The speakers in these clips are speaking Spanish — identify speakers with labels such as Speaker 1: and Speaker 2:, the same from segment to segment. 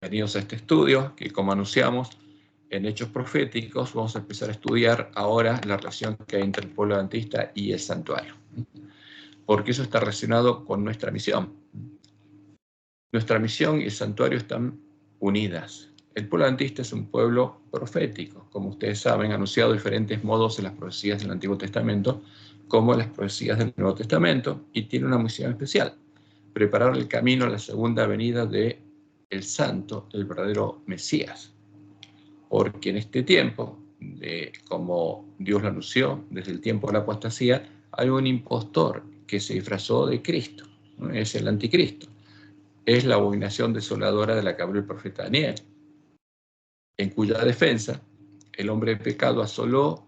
Speaker 1: Bienvenidos a este estudio que, como anunciamos en Hechos Proféticos, vamos a empezar a estudiar ahora la relación que hay entre el pueblo adventista y el santuario, porque eso está relacionado con nuestra misión. Nuestra misión y el santuario están unidas. El pueblo adventista es un pueblo profético, como ustedes saben, anunciado de diferentes modos en las profecías del Antiguo Testamento, como en las profecías del Nuevo Testamento, y tiene una misión especial: preparar el camino a la segunda venida de el Santo, el verdadero Mesías. Porque en este tiempo, como Dios lo anunció desde el tiempo de la apostasía, hay un impostor que se disfrazó de Cristo, ¿no? Es el anticristo. Es la abominación desoladora de la que habló el profeta Daniel, en cuya defensa el hombre de pecado asoló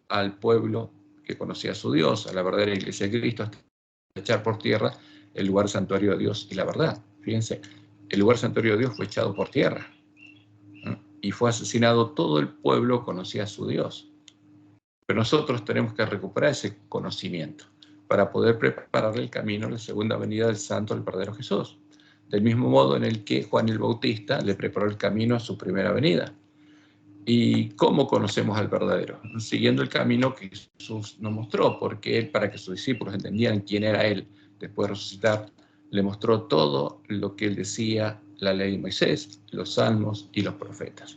Speaker 1: al pueblo que conocía a su Dios, a la verdadera iglesia de Cristo, hasta echar por tierra el lugar santuario de Dios y la verdad. Fíjense, el lugar santuario de Dios fue echado por tierra, ¿no? Y fue asesinado todo el pueblo que conocía a su Dios. Pero nosotros tenemos que recuperar ese conocimiento para poder preparar el camino a la segunda venida del Santo, el verdadero Jesús. Del mismo modo en el que Juan el Bautista le preparó el camino a su primera venida. ¿Y cómo conocemos al verdadero? Siguiendo el camino que Jesús nos mostró, porque Él, para que sus discípulos entendieran quién era Él después de resucitar, le mostró todo lo que Él decía, la ley de Moisés, los salmos y los profetas.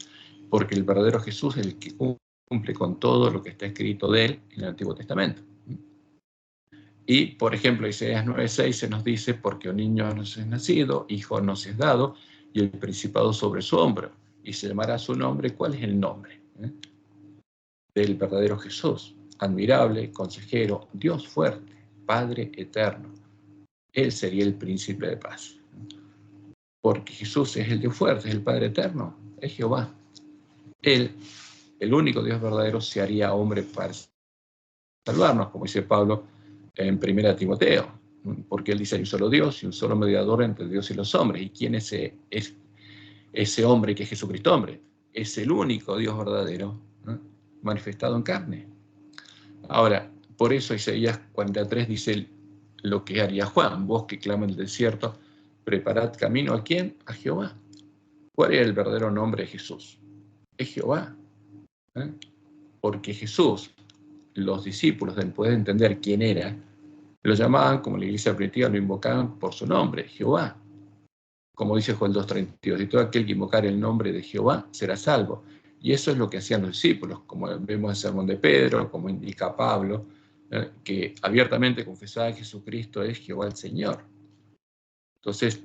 Speaker 1: Porque el verdadero Jesús es el que cumple con todo lo que está escrito de Él en el Antiguo Testamento. Y, por ejemplo, Isaías 9:6 se nos dice: porque un niño nos es nacido, hijo nos es dado, y el principado sobre su hombro, y se llamará su nombre. ¿Cuál es el nombre? Del verdadero Jesús: admirable, consejero, Dios fuerte, Padre eterno. Él sería el príncipe de paz. Porque Jesús es el Dios fuerte, es el Padre eterno, es Jehová. Él, el único Dios verdadero, se haría hombre para salvarnos, como dice Pablo en 1 Timoteo, porque él dice: hay un solo Dios y un solo mediador entre Dios y los hombres. ¿Y quién es ese hombre que es Jesucristo hombre? Es el único Dios verdadero, ¿no?, manifestado en carne. Ahora, por eso Isaías 43 dice lo que haría Juan: vos que clama en el desierto, preparad camino. ¿A quién? A Jehová. ¿Cuál es el verdadero nombre de Jesús? Es Jehová. Porque Jesús, los discípulos, del poder entender quién era, lo llamaban, como la iglesia primitiva, lo invocaban por su nombre, Jehová. Como dice Joel 2:32, y todo aquel que invocar el nombre de Jehová será salvo. Y eso es lo que hacían los discípulos, como vemos en el sermón de Pedro, como indica Pablo, que abiertamente confesaba que Jesucristo es Jehová el Señor. Entonces,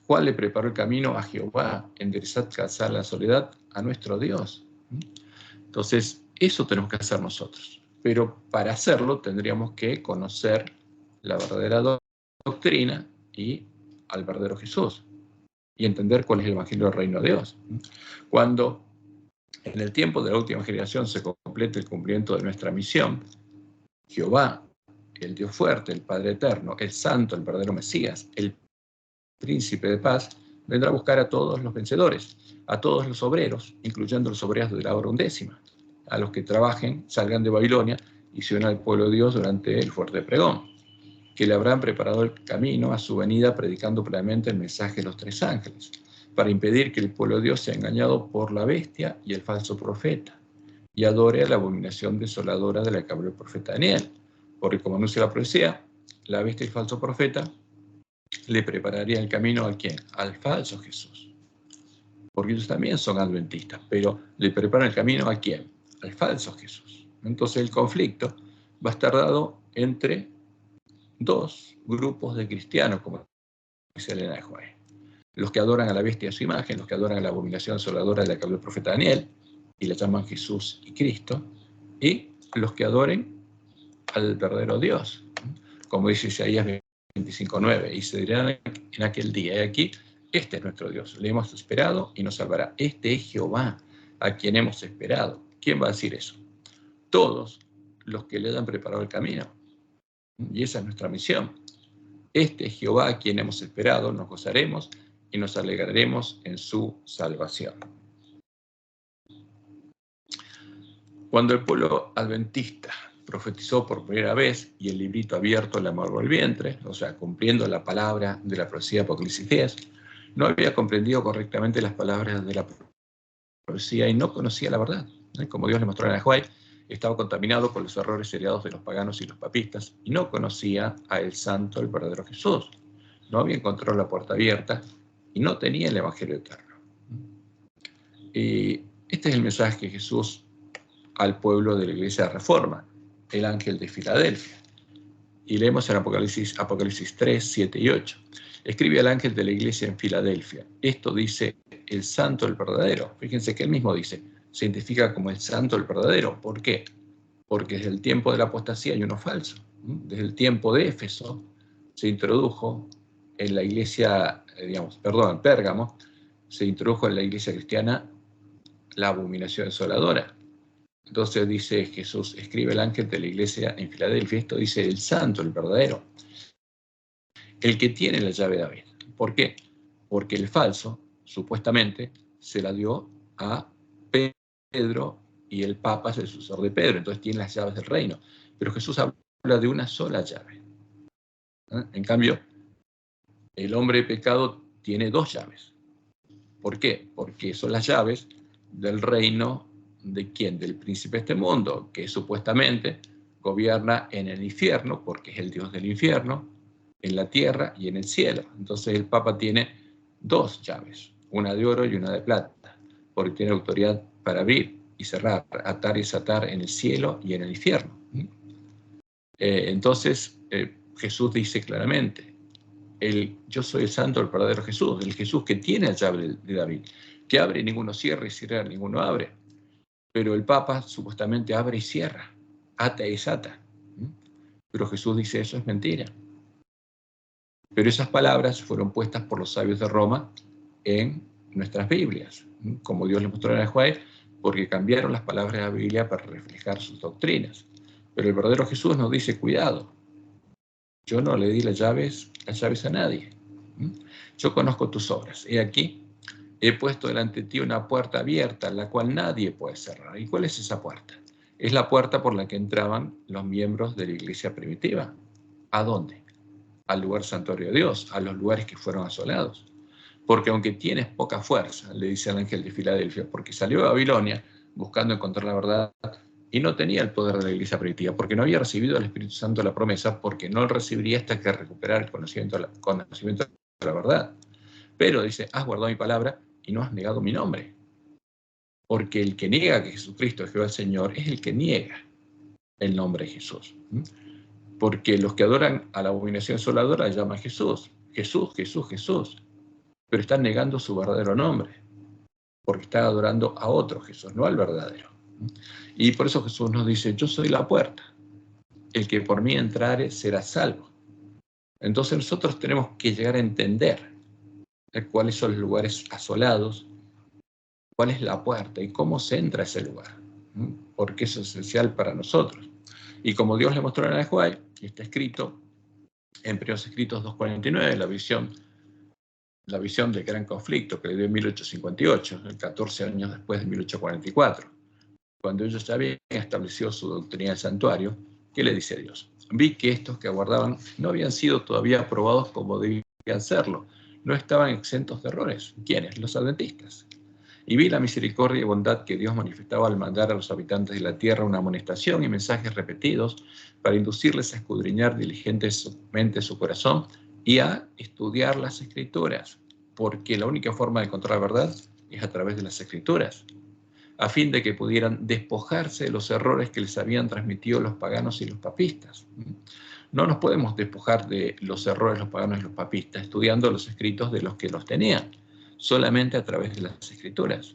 Speaker 1: Juan le preparó el camino a Jehová: enderezad, calzad la soledad a nuestro Dios. Entonces, eso tenemos que hacer nosotros. Pero para hacerlo tendríamos que conocer la verdadera doctrina y al verdadero Jesús, y entender cuál es el Evangelio del Reino de Dios. Cuando en el tiempo de la última generación se complete el cumplimiento de nuestra misión, Jehová, el Dios fuerte, el Padre eterno, el Santo, el verdadero Mesías, el Príncipe de paz, vendrá a buscar a todos los vencedores, a todos los obreros, incluyendo los obreros de la hora undécima, a los que trabajen, salgan de Babilonia y se unan al pueblo de Dios durante el fuerte pregón, que le habrán preparado el camino a su venida, predicando plenamente el mensaje de los tres ángeles, para impedir que el pueblo de Dios sea engañado por la bestia y el falso profeta, y adore a la abominación desoladora de la que habló el profeta Daniel. Porque, como anuncia la profecía, la bestia y el falso profeta le prepararía el camino ¿a quién? Al falso Jesús. Porque ellos también son adventistas, pero le preparan el camino ¿a quién? Al falso Jesús. Entonces el conflicto va a estar dado entre dos grupos de cristianos, como dice Elena de White: los que adoran a la bestia a su imagen, los que adoran a la abominación desoladora de la que habló el profeta Daniel y le llaman Jesús y Cristo, y los que adoren al verdadero Dios, como dice Isaías 25:9, y se dirán en aquel día: y aquí, este es nuestro Dios, le hemos esperado y nos salvará. Este es Jehová, a quien hemos esperado. ¿Quién va a decir eso? Todos los que le hayan preparado el camino. Y esa es nuestra misión. Este es Jehová, a quien hemos esperado, nos gozaremos y nos alegraremos en su salvación. Cuando el pueblo adventista profetizó por primera vez y el librito abierto le amargó el vientre, o sea, cumpliendo la palabra de la profecía de Apocalipsis 10, no había comprendido correctamente las palabras de la profecía y no conocía la verdad. Como Dios le mostró en Ajuay, estaba contaminado con los errores heredados de los paganos y los papistas y no conocía a el santo, el verdadero Jesús. No había encontrado la puerta abierta y no tenía el Evangelio eterno. Y este es el mensaje que Jesús al pueblo de la Iglesia de Reforma, el ángel de Filadelfia. Y leemos en Apocalipsis 3, 7 y 8. Escribe al ángel de la iglesia en Filadelfia. Esto dice el santo, el verdadero. Fíjense que él mismo dice, se identifica como el santo, el verdadero. ¿Por qué? Porque desde el tiempo de la apostasía hay uno falso. Desde el tiempo de Éfeso se introdujo en la iglesia, en Pérgamo, se introdujo en la iglesia cristiana la abominación desoladora. Entonces dice Jesús, escribe el ángel de la iglesia en Filadelfia, esto dice el santo, el verdadero, el que tiene la llave de David. ¿Por qué? Porque el falso, supuestamente, se la dio a Pedro y el Papa es el sucesor de Pedro, entonces tiene las llaves del reino. Pero Jesús habla de una sola llave. En cambio, el hombre de pecado tiene dos llaves. ¿Por qué? Porque son las llaves del reino de quién, del príncipe de este mundo, que supuestamente gobierna en el infierno, porque es el Dios del infierno, en la tierra y en el cielo. Entonces el Papa tiene dos llaves, una de oro y una de plata, porque tiene autoridad para abrir y cerrar, atar y desatar en el cielo y en el infierno. Entonces Jesús dice claramente, yo soy el santo, el verdadero Jesús, el Jesús que tiene la llave de David, que abre y ninguno cierra y cierra y ninguno abre. Pero el Papa supuestamente abre y cierra, ata y desata. Pero Jesús dice eso es mentira. Pero esas palabras fueron puestas por los sabios de Roma en nuestras Biblias, como Dios les mostró en el Juárez, porque cambiaron las palabras de la Biblia para reflejar sus doctrinas. Pero el verdadero Jesús nos dice, cuidado, yo no le di las llaves a nadie. Yo conozco tus obras. He aquí, he puesto delante de ti una puerta abierta, la cual nadie puede cerrar. ¿Y cuál es esa puerta? Es la puerta por la que entraban los miembros de la iglesia primitiva. ¿A dónde? Al lugar santuario de Dios, a los lugares que fueron asolados. Porque aunque tienes poca fuerza, le dice al ángel de Filadelfia, porque salió de Babilonia buscando encontrar la verdad y no tenía el poder de la iglesia primitiva, porque no había recibido el Espíritu Santo la promesa, porque no lo recibiría hasta que recuperara el conocimiento de la verdad. Pero dice, has guardado mi palabra y no has negado mi nombre. Porque el que niega que Jesucristo es Jehová el Señor es el que niega el nombre de Jesús. Porque los que adoran a la abominación desoladora llaman Jesús, Jesús, Jesús, Jesús. Pero están negando su verdadero nombre. Porque están adorando a otro Jesús, no al verdadero. Y por eso Jesús nos dice, yo soy la puerta. El que por mí entrare será salvo. Entonces nosotros tenemos que llegar a entender cuáles son los lugares asolados, cuál es la puerta y cómo se entra a ese lugar, porque eso es esencial para nosotros. Y como Dios le mostró en el Juárez, y está escrito en Primeros Escritos 2.49, la visión del gran conflicto que le dio en 1858, 14 años después de 1844, cuando ellos ya habían establecido su doctrina del santuario, ¿qué le dice Dios? Vi que estos que aguardaban no habían sido todavía aprobados como debían serlo, no estaban exentos de errores. ¿Quiénes? Los adventistas. Y vi la misericordia y bondad que Dios manifestaba al mandar a los habitantes de la tierra una amonestación y mensajes repetidos para inducirles a escudriñar diligentemente su corazón y a estudiar las Escrituras, porque la única forma de encontrar la verdad es a través de las Escrituras, a fin de que pudieran despojarse de los errores que les habían transmitido los paganos y los papistas. No nos podemos despojar de los errores de los paganos y los papistas estudiando los escritos de los que los tenían, solamente a través de las Escrituras.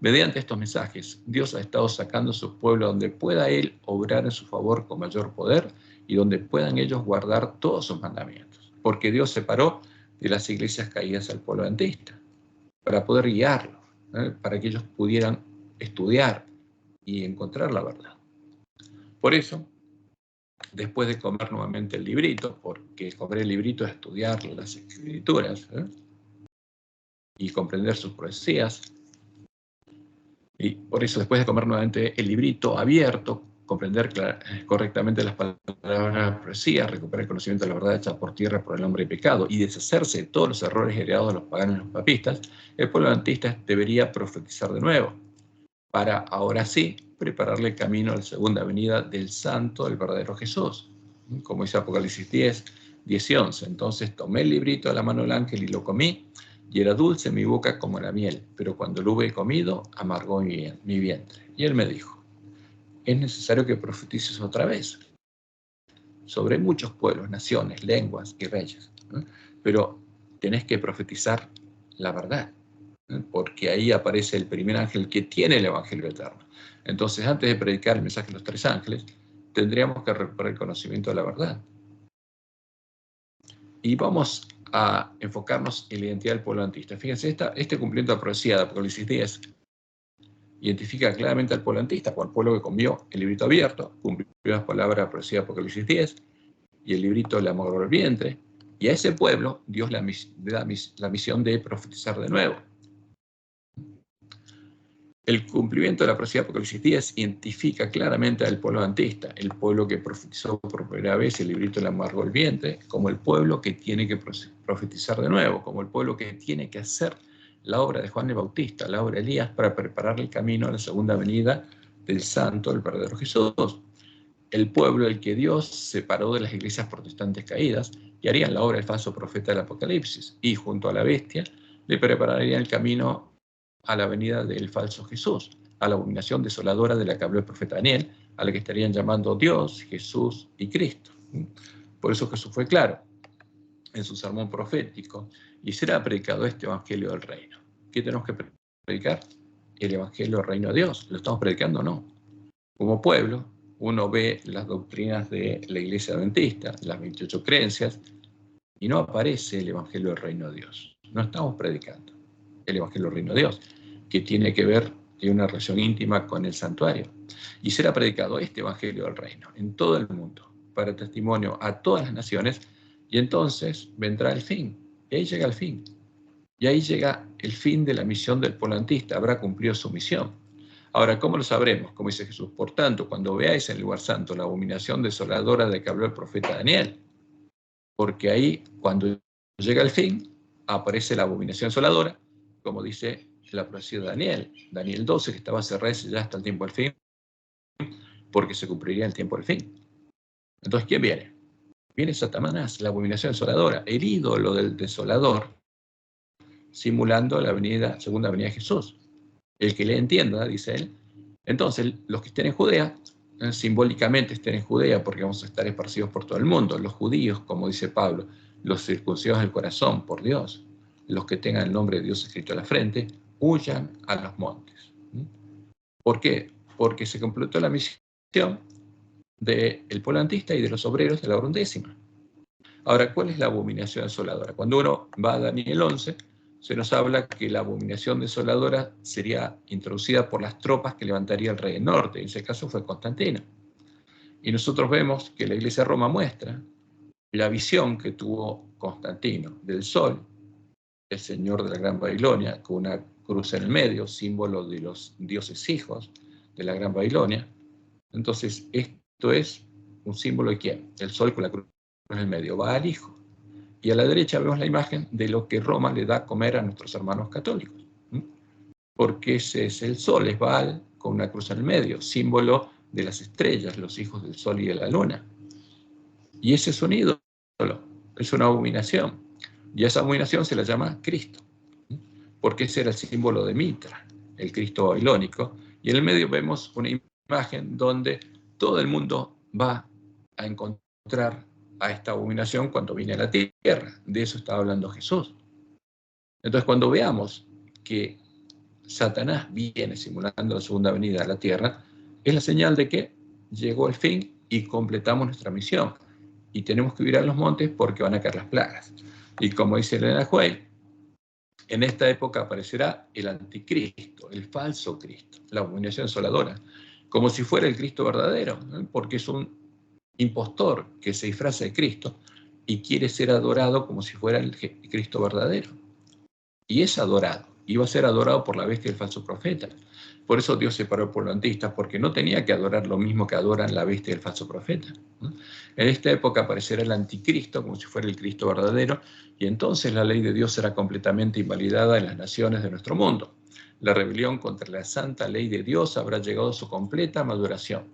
Speaker 1: Mediante estos mensajes, Dios ha estado sacando a su pueblo donde pueda Él obrar en su favor con mayor poder y donde puedan ellos guardar todos sus mandamientos. Porque Dios separó de las iglesias caídas al pueblo adventista para poder guiarlo, para que ellos pudieran estudiar y encontrar la verdad. Por eso, después de comer nuevamente el librito, porque comer el librito es estudiar las Escrituras, y comprender sus profecías. Y por eso, después de comer nuevamente el librito abierto, comprender correctamente las palabras de la profecía, recuperar el conocimiento de la verdad hecha por tierra por el hombre y pecado, y deshacerse de todos los errores heredados de los paganos y los papistas, el pueblo adventista debería profetizar de nuevo, para ahora sí prepararle el camino a la segunda venida del santo, del verdadero Jesús. Como dice Apocalipsis 10, 10 y 11. Entonces tomé el librito de la mano del ángel y lo comí, y era dulce en mi boca como la miel, pero cuando lo hube comido, amargó mi vientre. Y él me dijo: es necesario que profetices otra vez sobre muchos pueblos, naciones, lenguas y reyes. Pero tenés que profetizar la verdad, porque ahí aparece el primer ángel que tiene el evangelio eterno. Entonces, antes de predicar el mensaje de los tres ángeles, tendríamos que recuperar el conocimiento de la verdad. Y vamos a enfocarnos en la identidad del pueblo adventista. Fíjense, este cumplimiento de la profecía de Apocalipsis 10 identifica claramente al pueblo adventista como el pueblo que comió el librito abierto, cumplió las palabras de la profecía de Apocalipsis 10, y el librito le amargó el vientre, y a ese pueblo Dios le da la misión de profetizar de nuevo. El cumplimiento de la profecía de Apocalipsis 10 identifica claramente al pueblo adventista, el pueblo que profetizó por primera vez y el librito le amargó el vientre, como el pueblo que tiene que profetizar de nuevo, como el pueblo que tiene que hacer la obra de Juan el Bautista, la obra de Elías, para preparar el camino a la segunda venida del santo, el verdadero Jesús. El pueblo el que Dios separó de las iglesias protestantes caídas y harían la obra del falso profeta del Apocalipsis, y junto a la bestia le prepararían el camino a la venida del falso Jesús, a la abominación desoladora de la que habló el profeta Daniel, a la que estarían llamando Dios, Jesús y Cristo. Por eso Jesús fue claro en su sermón profético: y será predicado este evangelio del reino. ¿Qué tenemos que predicar? El evangelio del reino de Dios. ¿Lo estamos predicando o no? Como pueblo, uno ve las doctrinas de la iglesia adventista, las 28 creencias, y no aparece el evangelio del reino de Dios. No estamos predicando el evangelio del reino de Dios, que tiene que ver, tiene una relación íntima con el santuario. Y será predicado este evangelio del reino en todo el mundo, para testimonio a todas las naciones, y entonces vendrá el fin. Y ahí llega el fin. Y ahí llega el fin de la misión del pueblo adventista. Habrá cumplido su misión. Ahora, ¿cómo lo sabremos? Como dice Jesús: por tanto, cuando veáis en el lugar santo la abominación desoladora de que habló el profeta Daniel, porque ahí, cuando llega el fin, aparece la abominación desoladora, como dice la profecía de Daniel, Daniel 12, que estaba cerrada ya hasta el tiempo del fin, porque se cumpliría el tiempo del fin. Entonces, ¿quién viene? Viene Satanás, la abominación desoladora, el ídolo del desolador, simulando la segunda venida de Jesús. El que le entienda, dice él. Entonces, los que estén en Judea, simbólicamente estén en Judea, porque vamos a estar esparcidos por todo el mundo. Los judíos, como dice Pablo, los circuncidados del corazón por Dios, los que tengan el nombre de Dios escrito a la frente, huyan a los montes. ¿Por qué? Porque se completó la misión del pueblo adventista y de los obreros de la hora undécima. Ahora, ¿cuál es la abominación desoladora? Cuando uno va a Daniel 11, se nos habla que la abominación desoladora sería introducida por las tropas que levantaría el rey del norte. En ese caso fue Constantino. Y nosotros vemos que la Iglesia de Roma muestra la visión que tuvo Constantino del sol, el señor de la Gran Babilonia, con una cruz en el medio, símbolo de los dioses hijos de la Gran Babilonia. Entonces, esto es un símbolo de ¿quién? El sol con la cruz en el medio, va al hijo. Y a la derecha vemos la imagen de lo que Roma le da a comer a nuestros hermanos católicos. Porque ese es el sol, es Baal con una cruz en el medio, símbolo de las estrellas, los hijos del sol y de la luna. Y ese es un ídolo, es una abominación. Y a esa abominación se la llama Cristo, porque ese era el símbolo de Mitra, el Cristo babilónico. Y en el medio vemos una imagen donde todo el mundo va a encontrar a esta abominación cuando viene a la tierra. De eso estaba hablando Jesús. Entonces, cuando veamos que Satanás viene simulando la segunda venida a la tierra, es la señal de que llegó el fin y completamos nuestra misión. Y tenemos que huir a los montes porque van a caer las plagas. Y como dice Elena White, en esta época aparecerá el anticristo, el falso Cristo, la abominación desoladora, como si fuera el Cristo verdadero, ¿no? Porque es un impostor que se disfraza de Cristo y quiere ser adorado como si fuera el Cristo verdadero. Y es adorado, iba a ser adorado por la bestia y el falso profeta. Por eso Dios separó al pueblo adventista, porque no tenía que adorar lo mismo que adoran la bestia y el falso profeta. En esta época aparecerá el anticristo, como si fuera el Cristo verdadero, y entonces la ley de Dios será completamente invalidada en las naciones de nuestro mundo. La rebelión contra la santa ley de Dios habrá llegado a su completa maduración.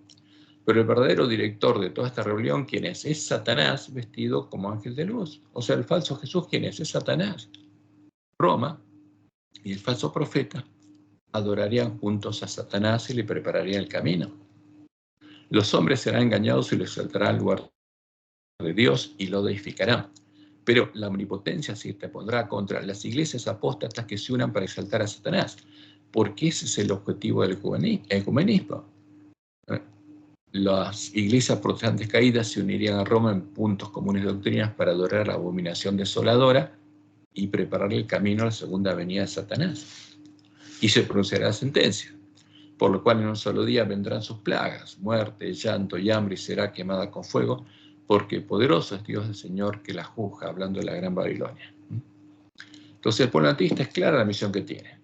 Speaker 1: Pero el verdadero director de toda esta rebelión, ¿quién es? Es Satanás vestido como ángel de luz. O sea, el falso Jesús, ¿quién es? Es Satanás. Roma y el falso profeta adorarían juntos a Satanás y le prepararían el camino. Los hombres serán engañados y les saltará al lugar de Dios y lo deificarán. Pero la omnipotencia se interpondrá contra las iglesias apóstatas que se unan para exaltar a Satanás, porque ese es el objetivo del ecumenismo. Las iglesias protestantes caídas se unirían a Roma en puntos comunes de doctrinas para adorar la abominación desoladora y preparar el camino a la segunda venida de Satanás. Y se pronunciará la sentencia, por lo cual en un solo día vendrán sus plagas, muerte, llanto y hambre, y será quemada con fuego, porque poderoso es Dios el Señor que la juzga, hablando de la gran Babilonia. Entonces el pueblo adventista es clara la misión que tiene.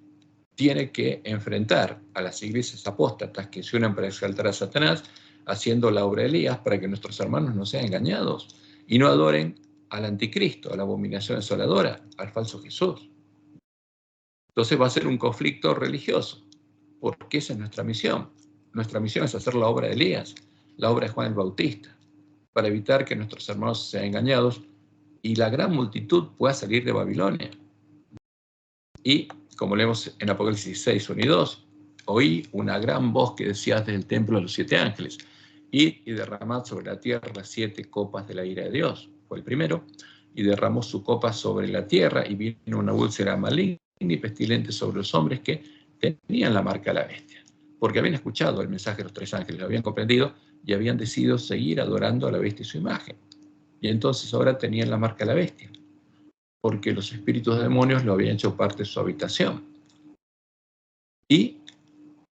Speaker 1: Tiene que enfrentar a las iglesias apóstatas que se unen para exaltar a Satanás, haciendo la obra de Elías para que nuestros hermanos no sean engañados y no adoren al anticristo, a la abominación desoladora, al falso Jesús. Entonces va a ser un conflicto religioso, porque esa es nuestra misión. Nuestra misión es hacer la obra de Elías, la obra de Juan el Bautista, para evitar que nuestros hermanos sean engañados y la gran multitud pueda salir de Babilonia. Y, como leemos en Apocalipsis 6, 1 y 2, oí una gran voz que decía desde el templo de los 7 ángeles, id y derramad sobre la tierra las 7 copas de la ira de Dios. Fue el primero, y derramó su copa sobre la tierra, y vino una úlcera maligna y pestilente sobre los hombres que tenían la marca de la bestia, porque habían escuchado el mensaje de los 3 ángeles, lo habían comprendido y habían decidido seguir adorando a la bestia y su imagen. Y entonces ahora tenían la marca de la bestia, porque los espíritus de demonios lo habían hecho parte de su habitación. Y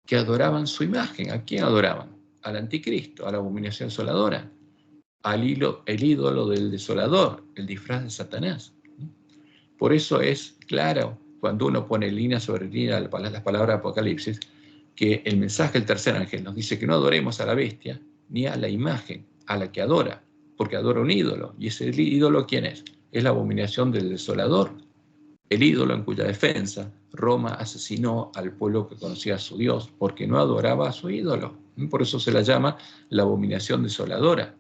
Speaker 1: que adoraban su imagen. ¿A quién adoraban? Al anticristo, a la abominación desoladora, el ídolo del desolador, el disfraz de Satanás. Por eso es claro, cuando uno pone línea sobre línea las palabras de Apocalipsis, que el mensaje del tercer ángel nos dice que no adoremos a la bestia ni a la imagen, a la que adora, porque adora un ídolo. ¿Y ese ídolo quién es? Es la abominación del desolador, el ídolo en cuya defensa Roma asesinó al pueblo que conocía a su Dios, porque no adoraba a su ídolo. Por eso se la llama la abominación desoladora.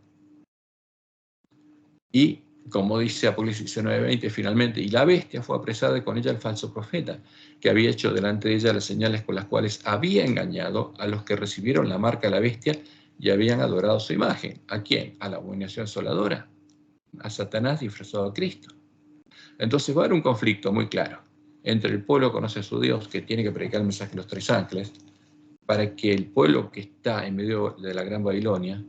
Speaker 1: Y, como dice Apocalipsis 19:20, finalmente, y la bestia fue apresada y con ella el falso profeta, que había hecho delante de ella las señales con las cuales había engañado a los que recibieron la marca de la bestia y habían adorado su imagen. ¿A quién? A la abominación desoladora, a Satanás disfrazado a Cristo. Entonces va a haber un conflicto muy claro entre el pueblo que conoce a su Dios, que tiene que predicar el mensaje de los 3 ángeles, para que el pueblo que está en medio de la gran Babilonia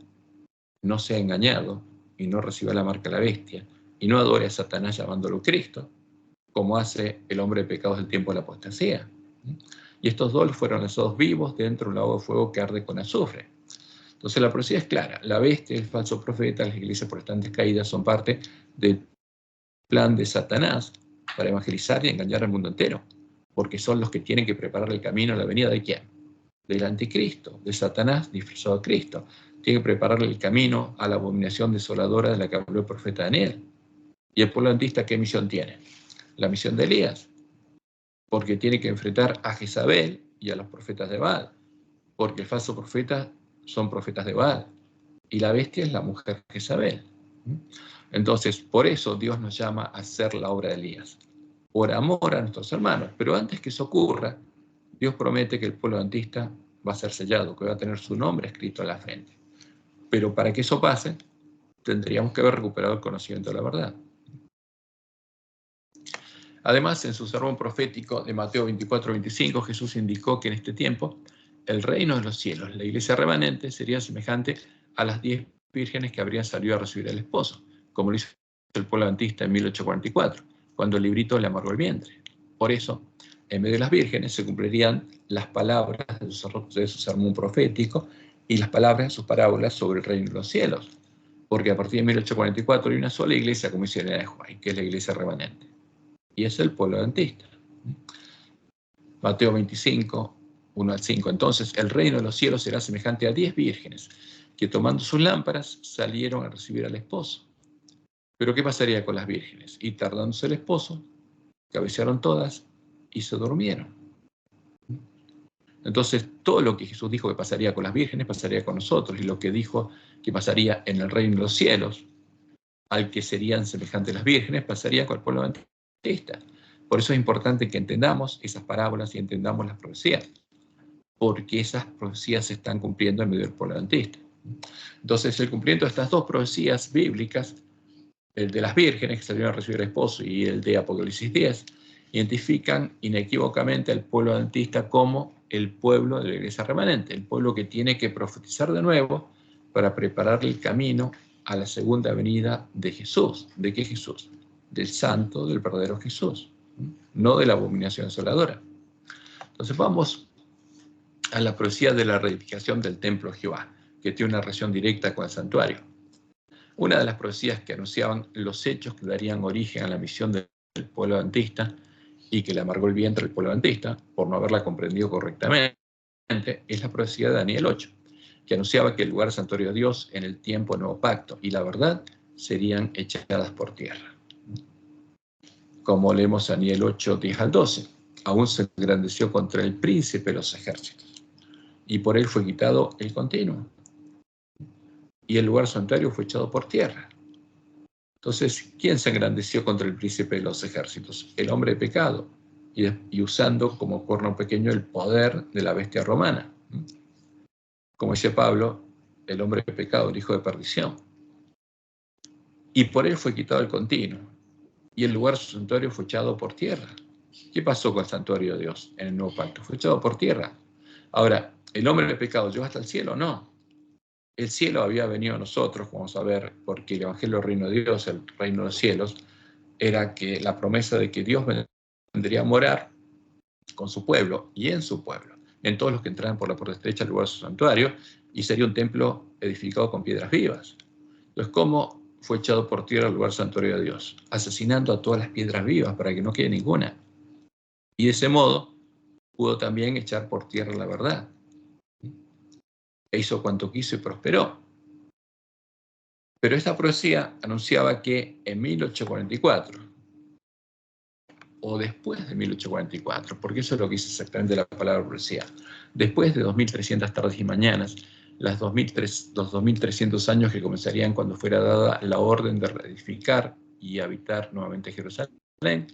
Speaker 1: no sea engañado y no reciba la marca de la bestia y no adore a Satanás llamándolo Cristo, como hace el hombre de pecados del tiempo de la apostasía. Y estos dos fueron lanzados vivos dentro de un lago de fuego que arde con azufre. Entonces la profecía es clara. La bestia y el falso profeta, las iglesias protestantes caídas, son parte del plan de Satanás para evangelizar y engañar al mundo entero, porque son los que tienen que preparar el camino a la venida de ¿quién? Del anticristo, de Satanás disfrazado de Cristo. Tiene que prepararle el camino a la abominación desoladora de la que habló el profeta Daniel. ¿Y el pueblo adventista qué misión tiene? La misión de Elías, porque tiene que enfrentar a Jezabel y a los profetas de Baal, porque el falso profeta son profetas de Baal, y la bestia es la mujer Jezabel. Entonces, por eso Dios nos llama a hacer la obra de Elías, por amor a nuestros hermanos. Pero antes que eso ocurra, Dios promete que el pueblo adventista va a ser sellado, que va a tener su nombre escrito en la frente. Pero para que eso pase, tendríamos que haber recuperado el conocimiento de la verdad. Además, en su sermón profético de Mateo 24-25, Jesús indicó que en este tiempo el reino de los cielos, la iglesia remanente, sería semejante a las 10 vírgenes que habrían salido a recibir al esposo, como lo hizo el pueblo adventista en 1844, cuando el librito le amargó el vientre. Por eso, en medio de las vírgenes se cumplirían las palabras de su sermón profético y las palabras de sus parábolas sobre el reino de los cielos, porque a partir de 1844 hay una sola iglesia como dice Elena de White, que es la iglesia remanente, y es el pueblo adventista. Mateo 25, 1 al 5. Entonces el reino de los cielos será semejante a 10 vírgenes que tomando sus lámparas salieron a recibir al esposo. Pero ¿qué pasaría con las vírgenes? Y tardándose el esposo, cabecearon todas y se durmieron. Entonces, todo lo que Jesús dijo que pasaría con las vírgenes, pasaría con nosotros. Y lo que dijo que pasaría en el reino de los cielos, al que serían semejantes las vírgenes, pasaría con el pueblo adventista. Por eso es importante que entendamos esas parábolas y entendamos las profecías, porque esas profecías se están cumpliendo en medio del pueblo adventista. Entonces, el cumplimiento de estas dos profecías bíblicas, el de las vírgenes que salieron a recibir al esposo y el de Apocalipsis 10, identifican inequívocamente al pueblo adventista como el pueblo de la iglesia remanente, el pueblo que tiene que profetizar de nuevo para prepararle el camino a la segunda venida de Jesús. ¿De qué Jesús? Del santo, del verdadero Jesús, no de la abominación asoladora. Entonces vamos a la profecía de la reedificación del templo de Jehová, que tiene una relación directa con el santuario. Una de las profecías que anunciaban los hechos que darían origen a la misión del pueblo adventista y que le amargó el vientre al pueblo adventista por no haberla comprendido correctamente, es la profecía de Daniel 8, que anunciaba que el lugar santuario de Dios en el tiempo del nuevo pacto y la verdad serían echadas por tierra. Como leemos Daniel 8, 10 al 12, aún se engrandeció contra el príncipe de los ejércitos, y por él fue quitado el continuo, y el lugar santuario fue echado por tierra. Entonces, ¿quién se engrandeció contra el príncipe de los ejércitos? El hombre de pecado, y usando como cuerno pequeño el poder de la bestia romana. Como dice Pablo, el hombre de pecado, el hijo de perdición. Y por él fue quitado el continuo, y el lugar santuario fue echado por tierra. ¿Qué pasó con el santuario de Dios en el nuevo pacto? Fue echado por tierra. Ahora, ¿el hombre de pecado llegó hasta el cielo? No. El cielo había venido a nosotros, vamos a ver, porque el Evangelio del Reino de Dios, el reino de los cielos, era que la promesa de que Dios vendría a morar con su pueblo y en su pueblo, en todos los que entraran por la puerta estrecha al lugar de su santuario, y sería un templo edificado con piedras vivas. Entonces, ¿cómo fue echado por tierra el lugar santuario de Dios? Asesinando a todas las piedras vivas para que no quede ninguna. Y de ese modo pudo también echar por tierra la verdad. E hizo cuanto quiso y prosperó. Pero esta profecía anunciaba que en 1844, o después de 1844, porque eso es lo que dice exactamente la palabra profecía, después de 2300 tardes y mañanas, los 2300 años que comenzarían cuando fuera dada la orden de reedificar y habitar nuevamente Jerusalén,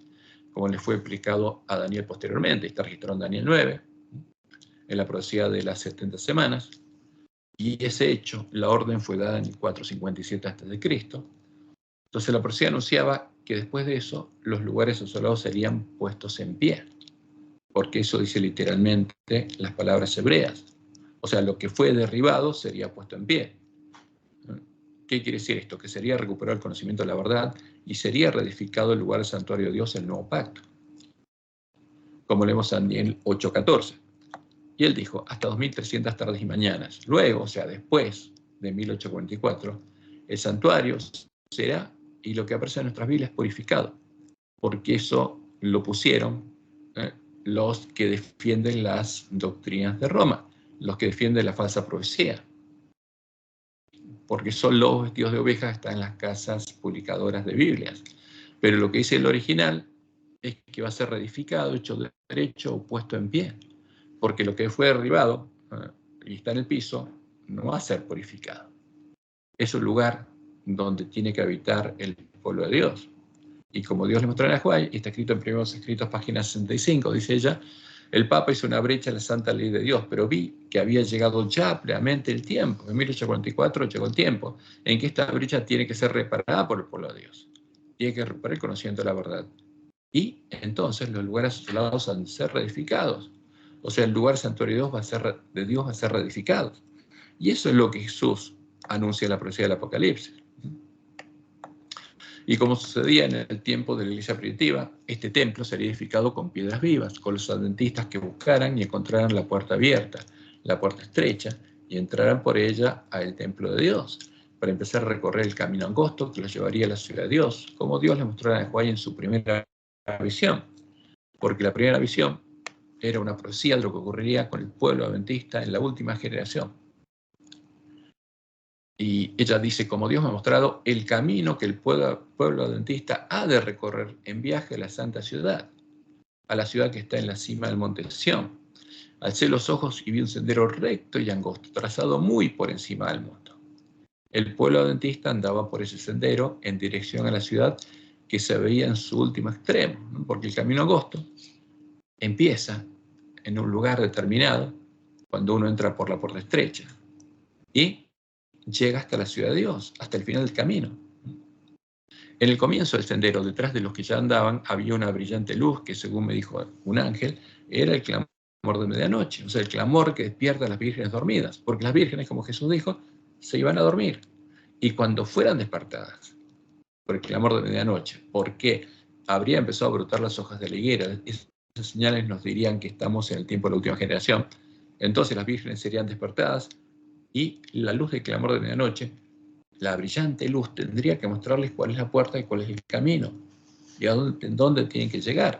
Speaker 1: como le fue explicado a Daniel posteriormente, está registrado en Daniel 9, en la profecía de las 70 semanas, y ese hecho, la orden fue dada en el 457 a.C. Entonces la profecía anunciaba que después de eso los lugares asolados serían puestos en pie, porque eso dice literalmente las palabras hebreas. O sea, lo que fue derribado sería puesto en pie. ¿Qué quiere decir esto? Que sería recuperado el conocimiento de la verdad y sería reedificado el lugar del santuario de Dios, el nuevo pacto. Como leemos en Daniel 8:14. Y él dijo, hasta 2300 tardes y mañanas. Luego, o sea, después de 1844, el santuario será, y lo que aparece en nuestras Biblias, purificado. Porque eso lo pusieron los que defienden las doctrinas de Roma, los que defienden la falsa profecía. Porque son lobos vestidos de ovejas que están en las casas publicadoras de Biblias. Pero lo que dice el original es que va a ser reedificado, hecho derecho o puesto en pie. Porque lo que fue derribado y está en el piso no va a ser purificado. Es un lugar donde tiene que habitar el pueblo de Dios. Y como Dios le mostró en la Juay, y está escrito en Primeros Escritos, página 65, dice ella, el Papa hizo una brecha en la santa ley de Dios, pero vi que había llegado ya plenamente el tiempo. En 1844 llegó el tiempo en que esta brecha tiene que ser reparada por el pueblo de Dios. Tiene que reparar el conocimiento de la verdad. Y entonces los lugares asolados han de ser reedificados. O sea, el lugar santuario de Dios va a ser reedificado. Y eso es lo que Jesús anuncia en la profecía del Apocalipsis. Y como sucedía en el tiempo de la iglesia primitiva, este templo sería edificado con piedras vivas, con los adventistas que buscaran y encontraran la puerta abierta, la puerta estrecha, y entraran por ella al templo de Dios, para empezar a recorrer el camino angosto que los llevaría a la ciudad de Dios, como Dios le mostró a Juan en su primera visión. Porque la primera visión era una profecía de lo que ocurriría con el pueblo adventista en la última generación. Y ella dice, como Dios me ha mostrado el camino que el pueblo adventista ha de recorrer en viaje a la santa ciudad, a la ciudad que está en la cima del monte Sión. Alcé los ojos y vi un sendero recto y angosto, trazado muy por encima del mundo. El pueblo adventista andaba por ese sendero en dirección a la ciudad que se veía en su último extremo, ¿no? Porque el camino angosto empieza en un lugar determinado cuando uno entra por la puerta estrecha y llega hasta la ciudad de Dios, hasta el final del camino. En el comienzo del sendero, detrás de los que ya andaban, había una brillante luz que, según me dijo un ángel, era el clamor de medianoche, o sea, el clamor que despierta a las vírgenes dormidas, porque las vírgenes, como Jesús dijo, se iban a dormir. Y cuando fueran despertadas por el clamor de medianoche, porque habría empezado a brotar las hojas de la higuera, esas señales nos dirían que estamos en el tiempo de la última generación, entonces las vírgenes serían despertadas y la luz del clamor de medianoche, la brillante luz, tendría que mostrarles cuál es la puerta y cuál es el camino y en dónde tienen que llegar,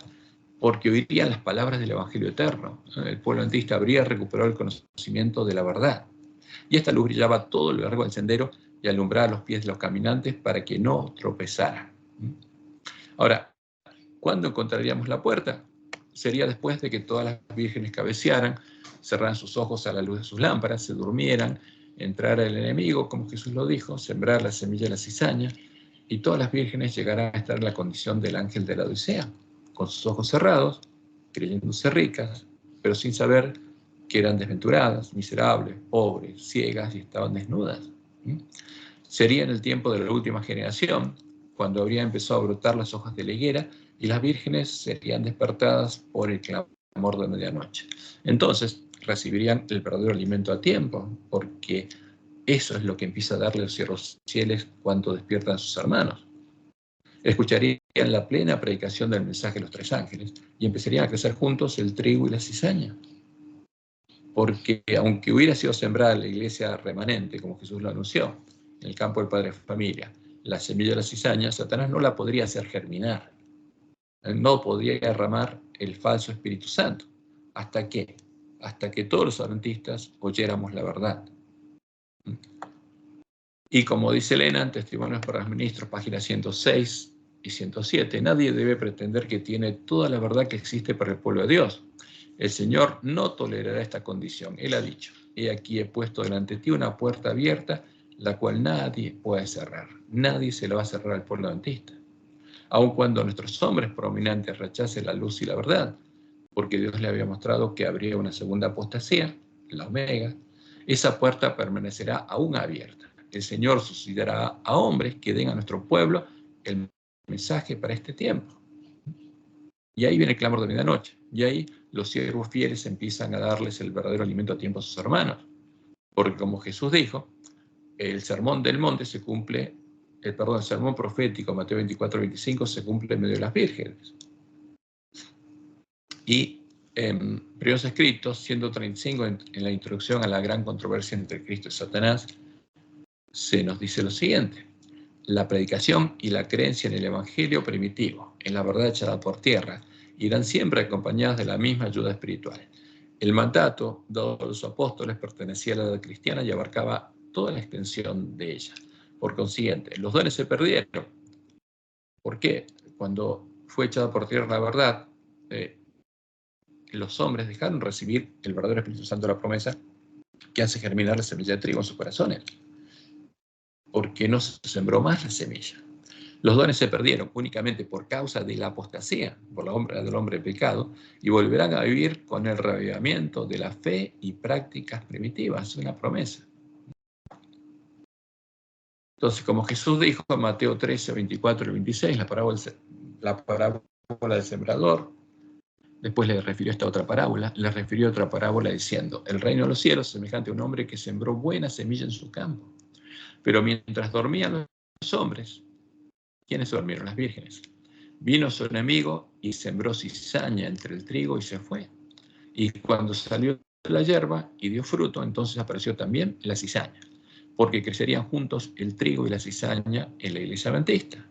Speaker 1: porque oirían las palabras del Evangelio eterno. El pueblo adventista habría recuperado el conocimiento de la verdad. Y esta luz brillaba todo lo largo del sendero y alumbraba los pies de los caminantes para que no tropezaran. Ahora, ¿cuándo encontraríamos la puerta? Sería después de que todas las vírgenes cabecearan, cerraran sus ojos a la luz de sus lámparas, se durmieran, entrara el enemigo, como Jesús lo dijo, sembrar la semilla de la cizaña, y todas las vírgenes llegarán a estar en la condición del ángel de la Odisea, con sus ojos cerrados, creyéndose ricas, pero sin saber que eran desventuradas, miserables, pobres, ciegas y estaban desnudas. Sería en el tiempo de la última generación, cuando habría empezado a brotar las hojas de la higuera y las vírgenes serían despertadas por el clamor de medianoche. Entonces recibirían el verdadero alimento a tiempo, porque eso es lo que empieza a darle a los siervos fieles cuando despiertan a sus hermanos. Escucharían la plena predicación del mensaje de los tres ángeles y empezarían a crecer juntos el trigo y la cizaña. Porque aunque hubiera sido sembrada la iglesia remanente, como Jesús lo anunció, en el campo del Padre de Familia, la semilla de la cizaña, Satanás no la podría hacer germinar. No podría derramar el falso Espíritu Santo. ¿Hasta qué? Hasta que todos los adventistas oyéramos la verdad. Y como dice Elena en Testimonios para los Ministros, páginas 106 y 107, nadie debe pretender que tiene toda la verdad que existe para el pueblo de Dios. El Señor no tolerará esta condición. Él ha dicho, he aquí he puesto delante de ti una puerta abierta, la cual nadie puede cerrar. Nadie se la va a cerrar al pueblo adventista. Aun cuando nuestros hombres prominentes rechacen la luz y la verdad, porque Dios le había mostrado que habría una segunda apostasía, la Omega, esa puerta permanecerá aún abierta. El Señor suscitará a hombres que den a nuestro pueblo el mensaje para este tiempo. Y ahí viene el clamor de medianoche. Y ahí los siervos fieles empiezan a darles el verdadero alimento a tiempo a sus hermanos. Porque como Jesús dijo, el sermón del monte se cumple, el sermón profético, Mateo 24-25, se cumple en medio de las vírgenes. Y en Primeros Escritos, 135, en la introducción a la gran controversia entre Cristo y Satanás, se nos dice lo siguiente: la predicación y la creencia en el Evangelio primitivo, en la verdad echada por tierra, irán siempre acompañadas de la misma ayuda espiritual. El mandato dado a los apóstoles pertenecía a la edad cristiana y abarcaba toda la extensión de ella. Por consiguiente, los dones se perdieron. ¿Por qué? Cuando fue echada por tierra la verdad, los hombres dejaron recibir el verdadero Espíritu Santo de la promesa que hace germinar la semilla de trigo en sus corazones, porque no se sembró más la semilla. Los dones se perdieron únicamente por causa de la apostasía, por la obra del hombre pecado, y volverán a vivir con el reavivamiento de la fe y prácticas primitivas. Es una promesa. Entonces, como Jesús dijo en Mateo 13, 24 y 26, la parábola del sembrador, después le refirió esta otra parábola, le refirió otra parábola diciendo, el reino de los cielos es semejante a un hombre que sembró buena semilla en su campo. Pero mientras dormían los hombres, ¿quiénes durmieron? Las vírgenes. Vino su enemigo y sembró cizaña entre el trigo y se fue. Y cuando salió la hierba y dio fruto, entonces apareció también la cizaña, porque crecerían juntos el trigo y la cizaña en la iglesia adventista.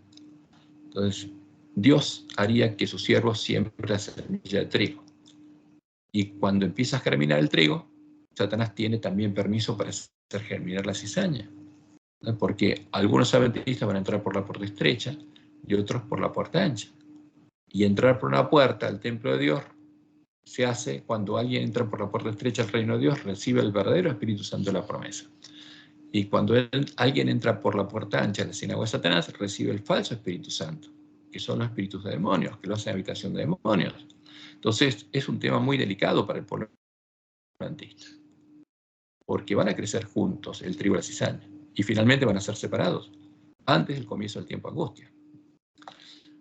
Speaker 1: Entonces, Dios haría que sus siervos siembren la semilla de trigo. Y cuando empieza a germinar el trigo, Satanás tiene también permiso para hacer germinar la cizaña. ¿No? Porque algunos adventistas van a entrar por la puerta estrecha y otros por la puerta ancha. Y entrar por una puerta al templo de Dios se hace cuando alguien entra por la puerta estrecha al reino de Dios, recibe el verdadero Espíritu Santo de la promesa. Y cuando alguien entra por la puerta ancha de la sinagoga de Satanás, recibe el falso Espíritu Santo, que son los espíritus de demonios, que lo hacen habitación de demonios. Entonces, es un tema muy delicado para el pueblo adventista, porque van a crecer juntos el trigo y la cizaña, y finalmente van a ser separados, antes del comienzo del tiempo de angustia.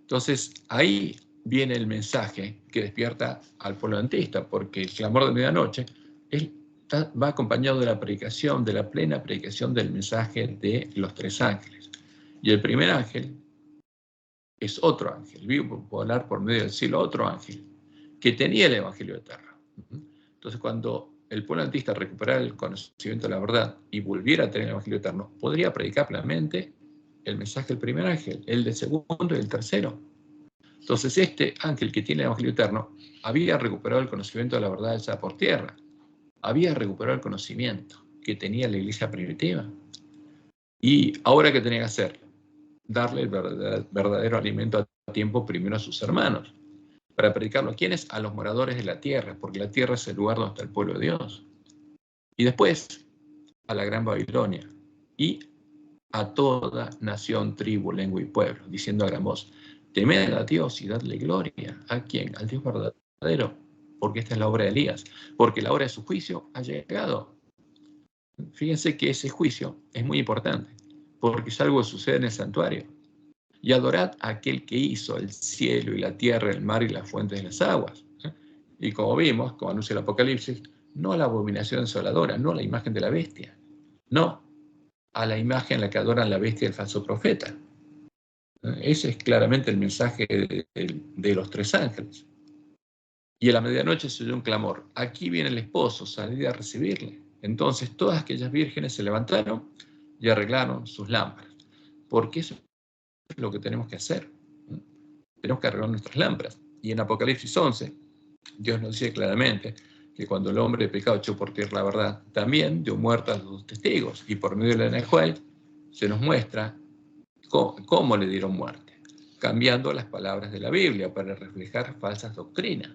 Speaker 1: Entonces, ahí viene el mensaje que despierta al pueblo adventista, porque el clamor de medianoche va acompañado de la predicación, de la plena predicación del mensaje de los tres ángeles. Y el primer ángel es otro ángel, vivo volar por medio del cielo, otro ángel, que tenía el evangelio eterno. Entonces, cuando el pueblo adventista recuperara el conocimiento de la verdad y volviera a tener el evangelio eterno, podría predicar plenamente el mensaje del primer ángel, el del segundo y el tercero. Entonces, este ángel que tiene el evangelio eterno había recuperado el conocimiento de la verdad echada por tierra, había recuperado el conocimiento que tenía la iglesia primitiva. Y ahora, ¿qué tenía que hacer? Darle el verdadero alimento a tiempo primero a sus hermanos. Para predicarlo a ¿quiénes? A los moradores de la tierra, porque la tierra es el lugar donde está el pueblo de Dios. Y después a la gran Babilonia y a toda nación, tribu, lengua y pueblo, diciendo a gran voz: temed a Dios y dadle gloria. ¿A quién? Al Dios verdadero, porque esta es la obra de Elías, porque la hora de su juicio ha llegado. Fíjense que ese juicio es muy importante, porque es algo que sucede en el santuario. Y adorad a aquel que hizo el cielo y la tierra, el mar y las fuentes de las aguas. Y como vimos, como anuncia el Apocalipsis, no a la abominación desoladora, no a la imagen de la bestia, no a la imagen en la que adoran la bestia y el falso profeta. Ese es claramente el mensaje de los tres ángeles. Y a la medianoche se oyó un clamor: aquí viene el esposo, salid a recibirle. Entonces todas aquellas vírgenes se levantaron y arreglaron sus lámparas, porque eso es lo que tenemos que hacer. Tenemos que arreglar nuestras lámparas. Y en Apocalipsis 11, Dios nos dice claramente que cuando el hombre de pecado echó por tierra la verdad, también dio muerte a los dos testigos. Y por medio de la Nehuel se nos muestra cómo le dieron muerte, cambiando las palabras de la Biblia para reflejar falsas doctrinas.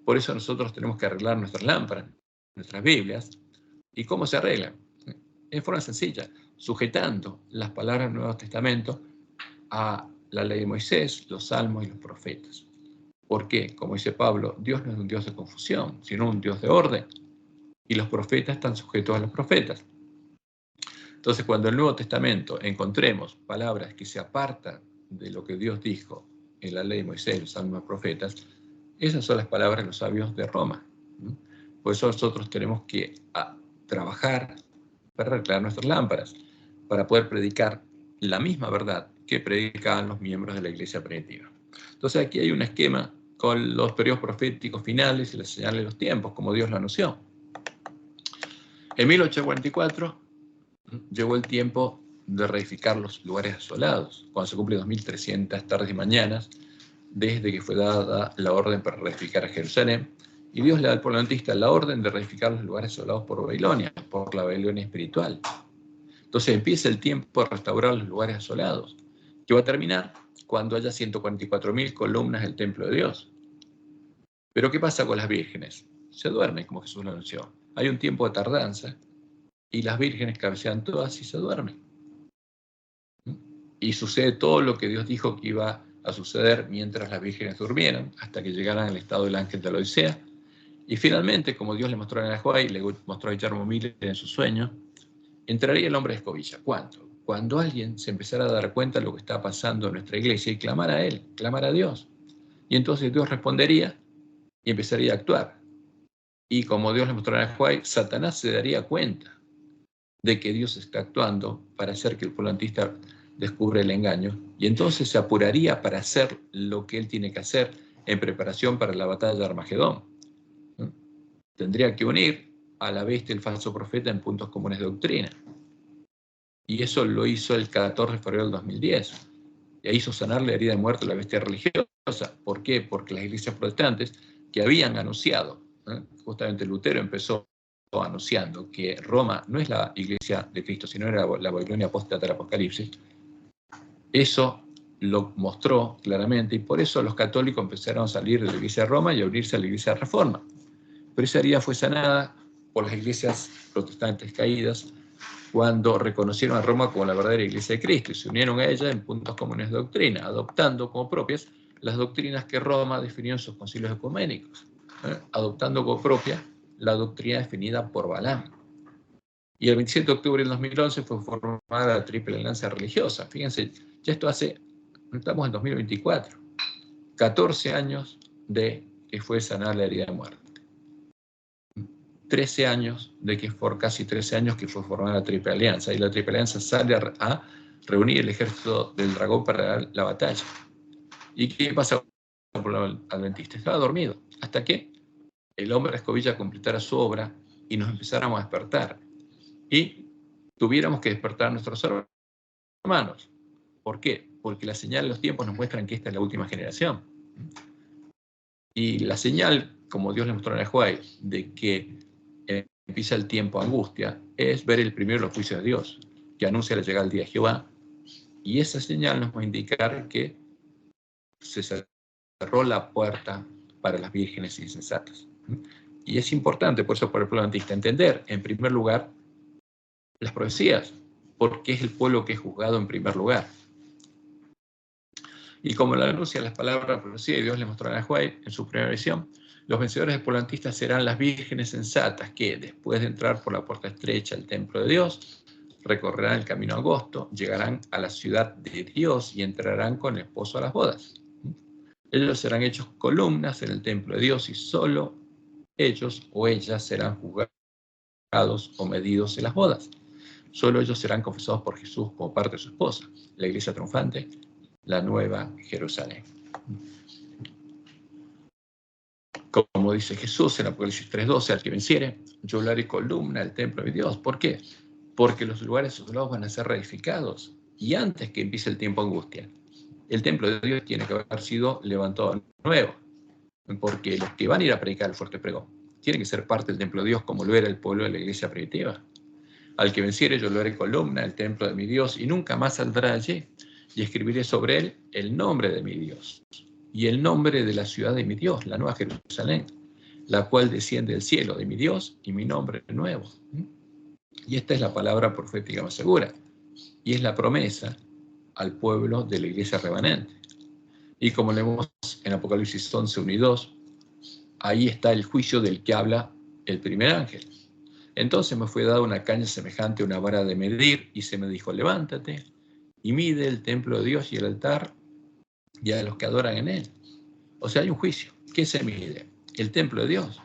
Speaker 1: Por eso nosotros tenemos que arreglar nuestras lámparas, nuestras Biblias. ¿Y cómo se arreglan? En forma sencilla, sujetando las palabras del Nuevo Testamento a la ley de Moisés, los salmos y los profetas. ¿Por qué? Como dice Pablo, Dios no es un Dios de confusión, sino un Dios de orden. Y los profetas están sujetos a los profetas. Entonces, cuando en el Nuevo Testamento encontremos palabras que se apartan de lo que Dios dijo en la ley de Moisés, los salmos y los profetas, esas son las palabras de los sabios de Roma. Por eso nosotros tenemos que trabajar para arreglar nuestras lámparas, para poder predicar la misma verdad que predicaban los miembros de la iglesia primitiva. Entonces aquí hay un esquema con los periodos proféticos finales y las señales de los tiempos, como Dios lo anunció. En 1844 llegó el tiempo de reedificar los lugares asolados, cuando se cumplen 2300 tardes y mañanas desde que fue dada la orden para reedificar a Jerusalén, y Dios le da al pueblo adventista la orden de reedificar los lugares asolados por Babilonia, por la Babilonia espiritual. Entonces empieza el tiempo de restaurar los lugares asolados, que va a terminar cuando haya 144.000 columnas del templo de Dios. Pero ¿qué pasa con las vírgenes? Se duermen, como Jesús lo anunció. Hay un tiempo de tardanza y las vírgenes cabecean todas y se duermen. Y sucede todo lo que Dios dijo que iba a suceder mientras las vírgenes durmieran, hasta que llegaran al estado del ángel de la Odisea. Y finalmente, como Dios le mostró a Nehuel y le mostró a Guillermo Miller en su sueño, entraría el hombre de escobilla. ¿Cuándo? Cuando alguien se empezara a dar cuenta de lo que está pasando en nuestra iglesia y clamara a Él, clamara a Dios. Y entonces Dios respondería y empezaría a actuar. Y como Dios le mostró a Nehuel, Satanás se daría cuenta de que Dios está actuando para hacer que el pueblo adventista descubra el engaño, y entonces se apuraría para hacer lo que él tiene que hacer en preparación para la batalla de Armagedón. Tendría que unir a la bestia y el falso profeta en puntos comunes de doctrina. Y eso lo hizo el 14 de febrero del 2010. E hizo sanar la herida de muerte de la bestia religiosa. ¿Por qué? Porque las iglesias protestantes que habían anunciado justamente Lutero empezó anunciando que Roma no es la iglesia de Cristo, sino era la Babilonia apóstata del Apocalipsis, eso lo mostró claramente, y por eso los católicos empezaron a salir de la iglesia de Roma y a unirse a la iglesia de Reforma. Pero esa herida fue sanada por las iglesias protestantes caídas cuando reconocieron a Roma como la verdadera iglesia de Cristo y se unieron a ella en puntos comunes de doctrina, adoptando como propias las doctrinas que Roma definió en sus concilios ecuménicos, adoptando como propia la doctrina definida por Balaam. Y el 27 de octubre del 2011 fue formada la Triple Alianza Religiosa. Fíjense, ya esto estamos en 2024, 14 años de que fue sanada la herida de muerte. 13 años, casi 13 años que fue formada la Triple Alianza, y la Triple Alianza sale a reunir el ejército del dragón para la batalla. ¿Y qué pasa con el adventista? Estaba dormido, hasta que el hombre de escobilla completara su obra y nos empezáramos a despertar. Y tuviéramos que despertar a nuestros hermanos. ¿Por qué? Porque la señal de los tiempos nos muestran que esta es la última generación. Y la señal, como Dios le mostró a Nehuay, de que empieza el tiempo angustia, es ver el primero de los juicios de Dios, que anuncia la llegada del día de Jehová. Y esa señal nos va a indicar que se cerró la puerta para las vírgenes insensatas. Y es importante, por eso, para el pueblo adventista, entender, en primer lugar, las profecías, porque es el pueblo que es juzgado en primer lugar. Y como lo anuncia las palabras de la profecía, y Dios le mostró a Nehuay en su primera visión, los vencedores del pueblo adventista serán las vírgenes sensatas que, después de entrar por la puerta estrecha al templo de Dios, recorrerán el camino angosto, llegarán a la ciudad de Dios y entrarán con el esposo a las bodas. Ellos serán hechos columnas en el templo de Dios y solo ellos o ellas serán juzgados o medidos en las bodas. Solo ellos serán confesados por Jesús como parte de su esposa, la iglesia triunfante, la nueva Jerusalén. Como dice Jesús en Apocalipsis 3:12, al que venciere, yo le haré columna del templo de Dios. ¿Por qué? Porque los lugares asolados van a ser reedificados y antes que empiece el tiempo de angustia. El templo de Dios tiene que haber sido levantado de nuevo, porque los que van a ir a predicar el fuerte pregón tienen que ser parte del templo de Dios como lo era el pueblo de la iglesia primitiva. Al que venciere yo lo haré columna del templo de mi Dios y nunca más saldrá allí, y escribiré sobre él el nombre de mi Dios y el nombre de la ciudad de mi Dios, la nueva Jerusalén, la cual desciende del cielo de mi Dios y mi nombre nuevo. Y esta es la palabra profética más segura y es la promesa al pueblo de la iglesia remanente. Y como leemos en Apocalipsis 11, 1 y 2, ahí está el juicio del que habla el primer ángel. Entonces me fue dada una caña semejante a una vara de medir y se me dijo, levántate y mide el templo de Dios y el altar y a los que adoran en él. O sea, hay un juicio. ¿Qué se mide? El templo de Dios.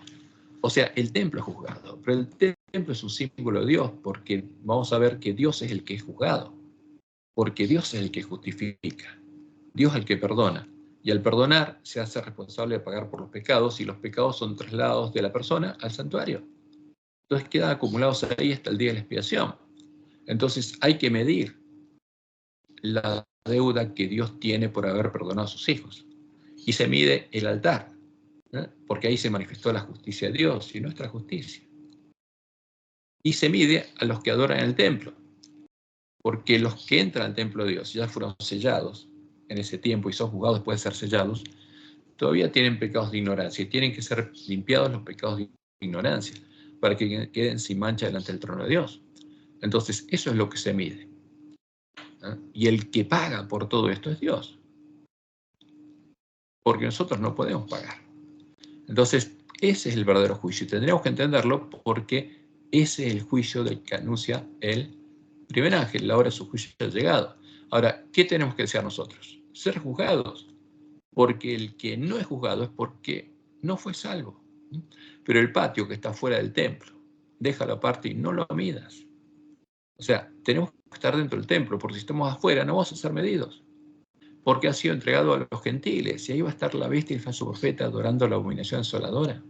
Speaker 1: O sea, el templo es juzgado, pero el templo es un símbolo de Dios porque vamos a ver que Dios es el que es juzgado, porque Dios es el que justifica, Dios es el que perdona. Y al perdonar se hace responsable de pagar por los pecados y los pecados son trasladados de la persona al santuario. Entonces quedan acumulados ahí hasta el día de la expiación. Entonces hay que medir la deuda que Dios tiene por haber perdonado a sus hijos. Y se mide el altar, porque ahí se manifestó la justicia de Dios y nuestra justicia. Y se mide a los que adoran en el templo, porque los que entran al templo de Dios ya fueron sellados en ese tiempo y son juzgados después de ser sellados, todavía tienen pecados de ignorancia y tienen que ser limpiados los pecados de ignorancia para que queden sin mancha delante del trono de Dios. Entonces, eso es lo que se mide. Y el que paga por todo esto es Dios. Porque nosotros no podemos pagar. Entonces, ese es el verdadero juicio. Y tendríamos que entenderlo porque ese es el juicio del que anuncia el primer ángel. La hora de su juicio ha llegado. Ahora, ¿qué tenemos que desear nosotros? Ser juzgados. Porque el que no es juzgado es porque no fue salvo. Pero el patio que está fuera del templo, déjalo aparte y no lo midas. O sea, tenemos que estar dentro del templo, porque si estamos afuera no vamos a ser medidos. Porque ha sido entregado a los gentiles, y ahí va a estar la bestia y el falso profeta adorando la abominación asoladora.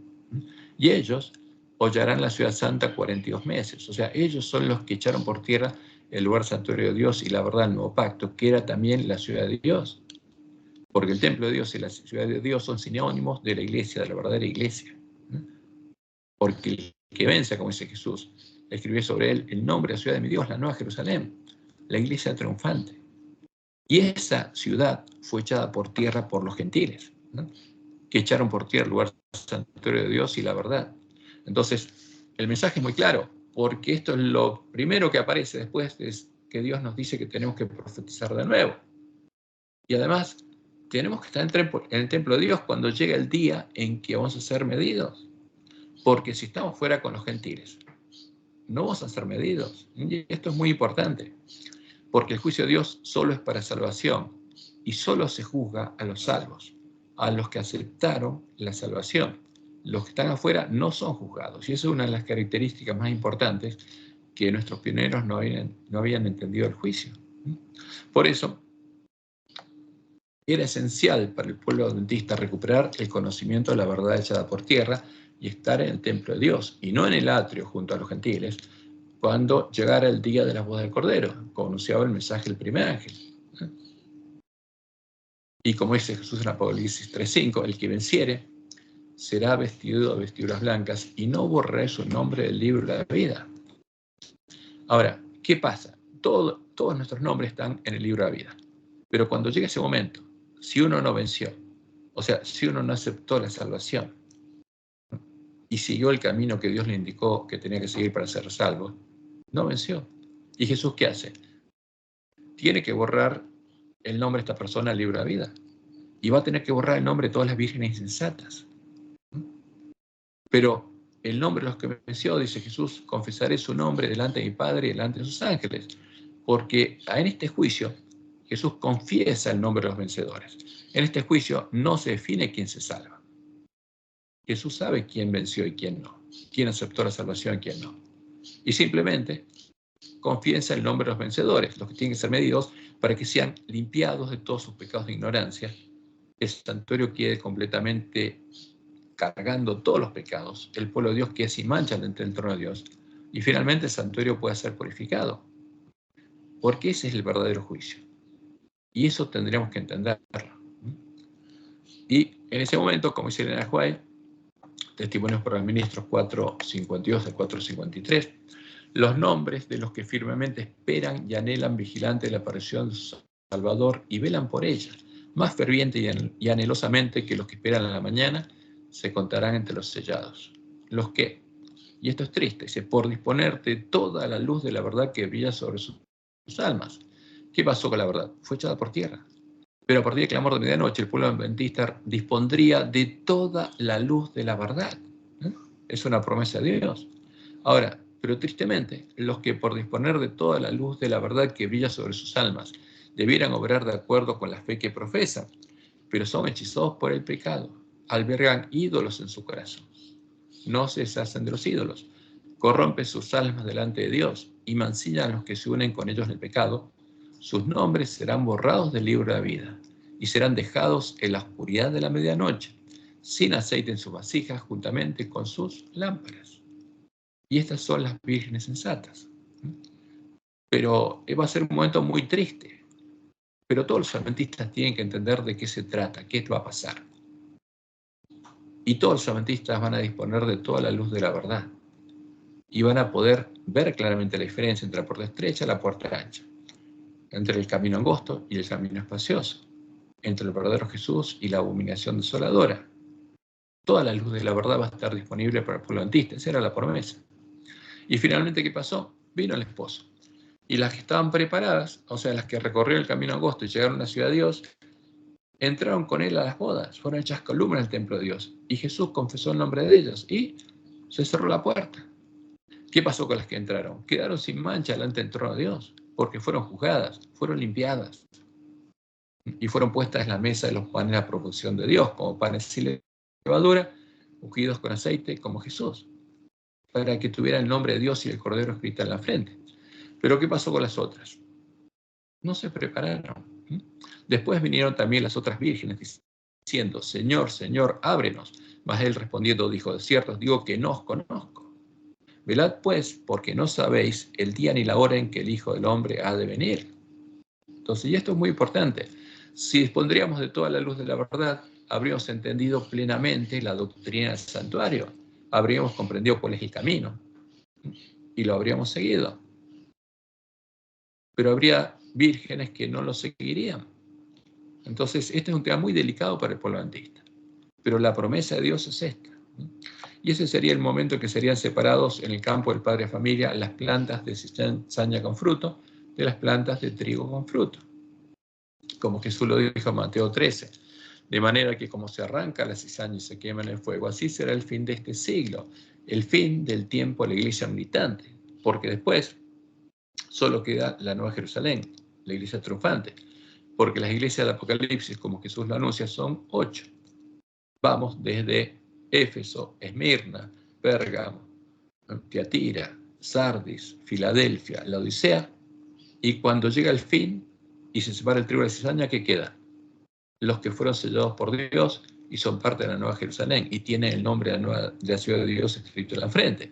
Speaker 1: Y ellos hollarán la ciudad santa 42 meses. O sea, ellos son los que echaron por tierra el lugar santuario de Dios y la verdad del nuevo pacto, que era también la ciudad de Dios. Porque el templo de Dios y la ciudad de Dios son sinónimos de la iglesia, de la verdadera iglesia. porque el que vence, como dice Jesús, escribió sobre él el nombre de la ciudad de mi Dios, la Nueva Jerusalén, la iglesia triunfante. Y esa ciudad fue echada por tierra por los gentiles, ¿no? Que echaron por tierra el lugar santuario de Dios y la verdad. Entonces, el mensaje es muy claro, porque esto es lo primero que aparece después, es que Dios nos dice que tenemos que profetizar de nuevo. Y además, tenemos que estar en el templo de Dios cuando llegue el día en que vamos a ser medidos. Porque si estamos fuera con los gentiles, no vamos a ser medidos. Y esto es muy importante, porque el juicio de Dios solo es para salvación y solo se juzga a los salvos, a los que aceptaron la salvación. Los que están afuera no son juzgados. Y eso es una de las características más importantes, que nuestros pioneros no habían entendido el juicio. Por eso, era esencial para el pueblo adventista recuperar el conocimiento de la verdad echada por tierra y estar en el templo de Dios, y no en el atrio junto a los gentiles, cuando llegara el día de la boda del Cordero, como anunciaba el mensaje del primer ángel. Y como dice Jesús en Apocalipsis 3:5, el que venciere será vestido de vestiduras blancas y no borraré su nombre del libro de la vida. Ahora, ¿qué pasa? Todos nuestros nombres están en el libro de la vida. Pero cuando llegue ese momento, si uno no venció, o sea, si uno no aceptó la salvación y siguió el camino que Dios le indicó que tenía que seguir para ser salvo, no venció. ¿Y Jesús qué hace? Tiene que borrar el nombre de esta persona del libro de la vida. Y va a tener que borrar el nombre de todas las vírgenes insensatas. Pero el nombre de los que venció, dice Jesús, confesaré su nombre delante de mi Padre y delante de sus ángeles. Porque en este juicio, Jesús confiesa el nombre de los vencedores. En este juicio no se define quién se salva. Jesús sabe quién venció y quién no, quién aceptó la salvación y quién no. Y simplemente confiesa el nombre de los vencedores, los que tienen que ser medidos para que sean limpiados de todos sus pecados de ignorancia. El santuario quede completamente cargando todos los pecados, el pueblo de Dios quede sin mancha ante el trono de Dios, y finalmente el santuario pueda ser purificado. Porque ese es el verdadero juicio. Y eso tendríamos que entenderlo. Y en ese momento, como dice Elena White, Testimonios para los Ministros 4:52 al 4:53, los nombres de los que firmemente esperan y anhelan vigilante la aparición de su Salvador y velan por ella, más ferviente y anhelosamente que los que esperan a la mañana, se contarán entre los sellados. Los que, y esto es triste, dice, por disponer de toda la luz de la verdad que brilla sobre sus almas. ¿Qué pasó con la verdad? Fue echada por tierra. Pero a partir del clamor de medianoche, el pueblo adventista dispondría de toda la luz de la verdad. Es una promesa de Dios. Ahora, pero tristemente, los que por disponer de toda la luz de la verdad que brilla sobre sus almas, debieran obrar de acuerdo con la fe que profesan, pero son hechizados por el pecado, albergan ídolos en su corazón, no se deshacen de los ídolos, corrompen sus almas delante de Dios y mancillan a los que se unen con ellos en el pecado. Sus nombres serán borrados del libro de la vida y serán dejados en la oscuridad de la medianoche, sin aceite en sus vasijas, juntamente con sus lámparas. Y estas son las vírgenes sensatas. Pero va a ser un momento muy triste. Pero todos los adventistas tienen que entender de qué se trata, qué va a pasar. Y todos los adventistas van a disponer de toda la luz de la verdad. Y van a poder ver claramente la diferencia entre la puerta estrecha y la puerta ancha, entre el camino angosto y el camino espacioso, entre el verdadero Jesús y la abominación desoladora. Toda la luz de la verdad va a estar disponible para el pueblo adventista. Esa era la promesa. Y finalmente, ¿qué pasó? Vino el esposo. Y las que estaban preparadas, o sea, las que recorrieron el camino angosto y llegaron a la ciudad de Dios, entraron con él a las bodas. Fueron hechas columnas al templo de Dios. Y Jesús confesó el nombre de ellos y se cerró la puerta. ¿Qué pasó con las que entraron? Quedaron sin mancha delante del trono de Dios, porque fueron juzgadas, fueron limpiadas y fueron puestas en la mesa de los panes de la proposición de Dios, como panes sin levadura, ungidos con aceite, como Jesús, para que tuviera el nombre de Dios y el Cordero escrita en la frente. Pero ¿qué pasó con las otras? No se prepararon. Después vinieron también las otras vírgenes diciendo, Señor, Señor, ábrenos. Mas él respondiendo dijo, de cierto os digo que no os conozco. Velad pues, porque no sabéis el día ni la hora en que el Hijo del Hombre ha de venir. Entonces, y esto es muy importante, si dispondríamos de toda la luz de la verdad, habríamos entendido plenamente la doctrina del santuario, habríamos comprendido cuál es el camino y lo habríamos seguido. Pero habría vírgenes que no lo seguirían. Entonces, este es un tema muy delicado para el pueblo adventista. Pero la promesa de Dios es esta. Y ese sería el momento en que serían separados en el campo del padre de familia las plantas de cizaña con fruto de las plantas de trigo con fruto. Como Jesús lo dijo en Mateo 13. De manera que como se arranca la cizaña y se quema en el fuego, así será el fin de este siglo, el fin del tiempo de la iglesia militante. Porque después solo queda la Nueva Jerusalén, la iglesia triunfante. Porque las iglesias del Apocalipsis, como Jesús lo anuncia, son 8. Vamos desde Éfeso, Esmirna, Pérgamo, Tiatira, Sardis, Filadelfia, la Odisea, y cuando llega el fin y se separa el trigo de la cizaña, ¿qué queda? Los que fueron sellados por Dios y son parte de la Nueva Jerusalén y tienen el nombre de la ciudad de Dios escrito en la frente.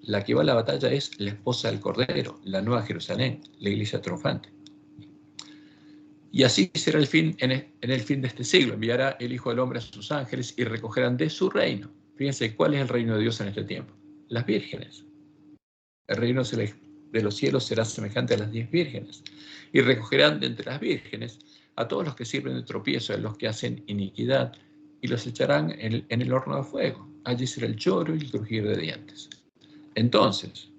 Speaker 1: La que va a la batalla es la esposa del Cordero, la Nueva Jerusalén, la iglesia triunfante. Y así será el fin en el fin de este siglo. Enviará el Hijo del Hombre a sus ángeles y recogerán de su reino. Fíjense, ¿cuál es el reino de Dios en este tiempo? Las vírgenes. El reino de los cielos será semejante a las 10 vírgenes. Y recogerán de entre las vírgenes a todos los que sirven de tropiezo, a los que hacen iniquidad, y los echarán en el horno de fuego. Allí será el lloro y el crujir de dientes. Entonces,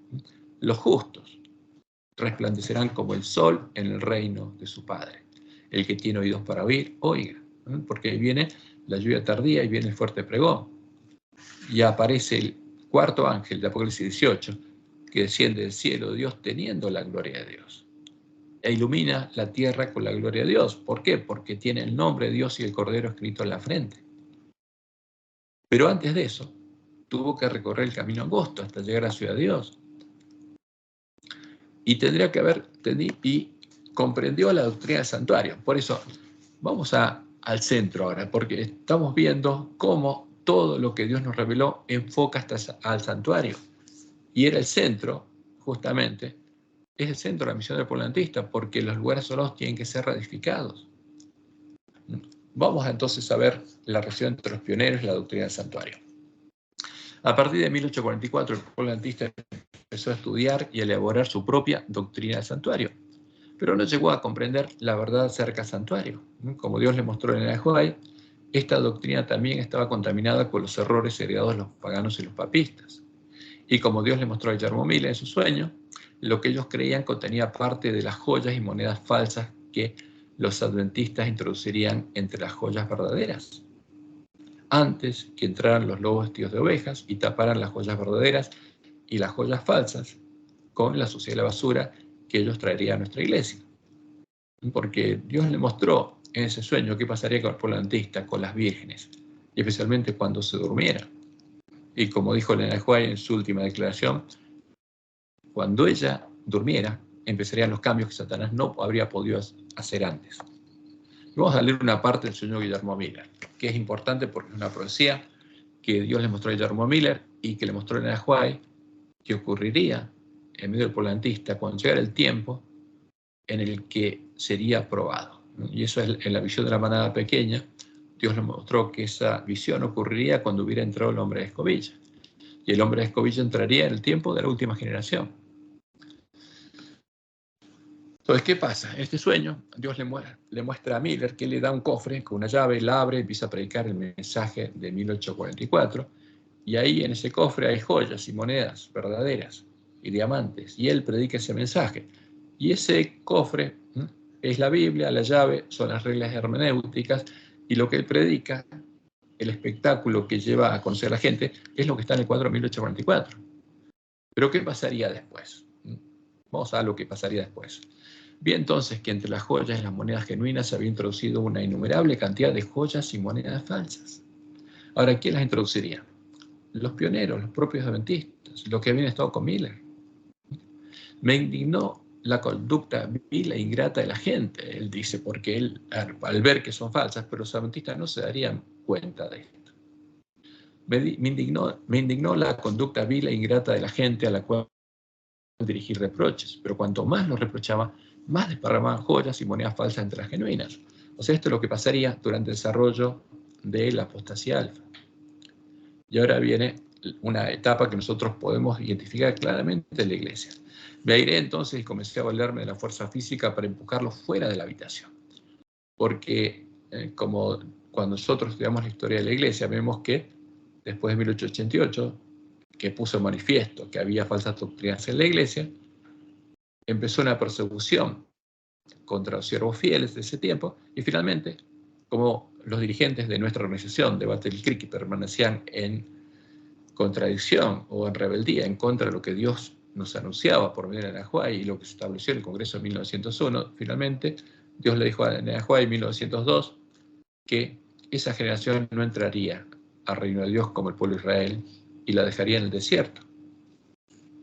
Speaker 1: los justos resplandecerán como el sol en el reino de su Padre. El que tiene oídos para oír, oiga, porque ahí viene la lluvia tardía y viene el fuerte pregón. Y aparece el cuarto ángel de Apocalipsis 18, que desciende del cielo de Dios teniendo la gloria de Dios. E ilumina la tierra con la gloria de Dios. ¿Por qué? Porque tiene el nombre de Dios y el Cordero escrito en la frente. Pero antes de eso, tuvo que recorrer el camino angosto hasta llegar a la ciudad de Dios. Y tendría que haber y comprendió la doctrina del santuario. Por eso, vamos al centro ahora, porque estamos viendo cómo todo lo que Dios nos reveló enfoca hasta al santuario. Y era el centro, justamente, es el centro de la misión del pueblo adventista, porque los lugares solos tienen que ser reedificados. Vamos entonces a ver la relación entre los pioneros y la doctrina del santuario. A partir de 1844, el pueblo adventista empezó a estudiar y a elaborar su propia doctrina del santuario, pero no llegó a comprender la verdad acerca del santuario. Como Dios le mostró en el Ajoay, esta doctrina también estaba contaminada con los errores heredados de los paganos y los papistas. Y como Dios le mostró a Guillermo Miller en su sueño, lo que ellos creían contenía parte de las joyas y monedas falsas que los adventistas introducirían entre las joyas verdaderas, antes que entraran los lobos vestidos de ovejas y taparan las joyas verdaderas y las joyas falsas con la suciedad y la basura que ellos traerían a nuestra iglesia. Porque Dios le mostró en ese sueño qué pasaría con el pueblo adventista, con las vírgenes, y especialmente cuando se durmiera. Y como dijo Elena White en su última declaración, cuando ella durmiera, empezarían los cambios que Satanás no habría podido hacer antes. Y vamos a leer una parte del sueño de Guillermo Miller, que es importante porque es una profecía que Dios le mostró a Guillermo Miller y que le mostró a Elena White, que ocurriría en medio del pueblo adventista cuando llegara el tiempo en el que sería probado. Y eso es en la visión de la manada pequeña. Dios le mostró que esa visión ocurriría cuando hubiera entrado el hombre de escobilla. Y el hombre de escobilla entraría en el tiempo de la última generación. Entonces, ¿qué pasa? En este sueño, Dios le muestra a Miller que le da un cofre con una llave, la abre, empieza a predicar el mensaje de 1844, y ahí en ese cofre hay joyas y monedas verdaderas y diamantes, y él predica ese mensaje. Y ese cofre es la Biblia, la llave son las reglas hermenéuticas, y lo que él predica, el espectáculo que lleva a conocer a la gente, es lo que está en el cuadro 1844. Pero ¿qué pasaría después? Vamos a ver lo que pasaría después. Vi entonces que entre las joyas y las monedas genuinas se había introducido una innumerable cantidad de joyas y monedas falsas. Ahora, ¿quién las introduciría? Los pioneros, los propios adventistas, los que habían estado con Miller. Me indignó la conducta vil e ingrata de la gente, él dice, porque él, al ver que son falsas, pero los adventistas no se darían cuenta de esto. Me indignó la conducta vil e ingrata de la gente a la cual dirigir reproches, pero cuanto más los reprochaba, más desparramaban joyas y monedas falsas entre las genuinas. O sea, esto es lo que pasaría durante el desarrollo de la apostasía alfa. Y ahora viene una etapa que nosotros podemos identificar claramente en la iglesia. Me airé entonces y comencé a valerme de la fuerza física para empujarlo fuera de la habitación. Porque como cuando nosotros estudiamos la historia de la iglesia, vemos que después de 1888, que puso en manifiesto que había falsas doctrinas en la iglesia, empezó una persecución contra los siervos fieles de ese tiempo, y finalmente, como los dirigentes de nuestra organización de Battle Creek permanecían en contradicción o en rebeldía en contra de lo que Dios nos anunciaba por medio de Nehuay y lo que se estableció en el Congreso de 1901, finalmente Dios le dijo a Nehuay en 1902 que esa generación no entraría al reino de Dios como el pueblo de Israel y la dejaría en el desierto.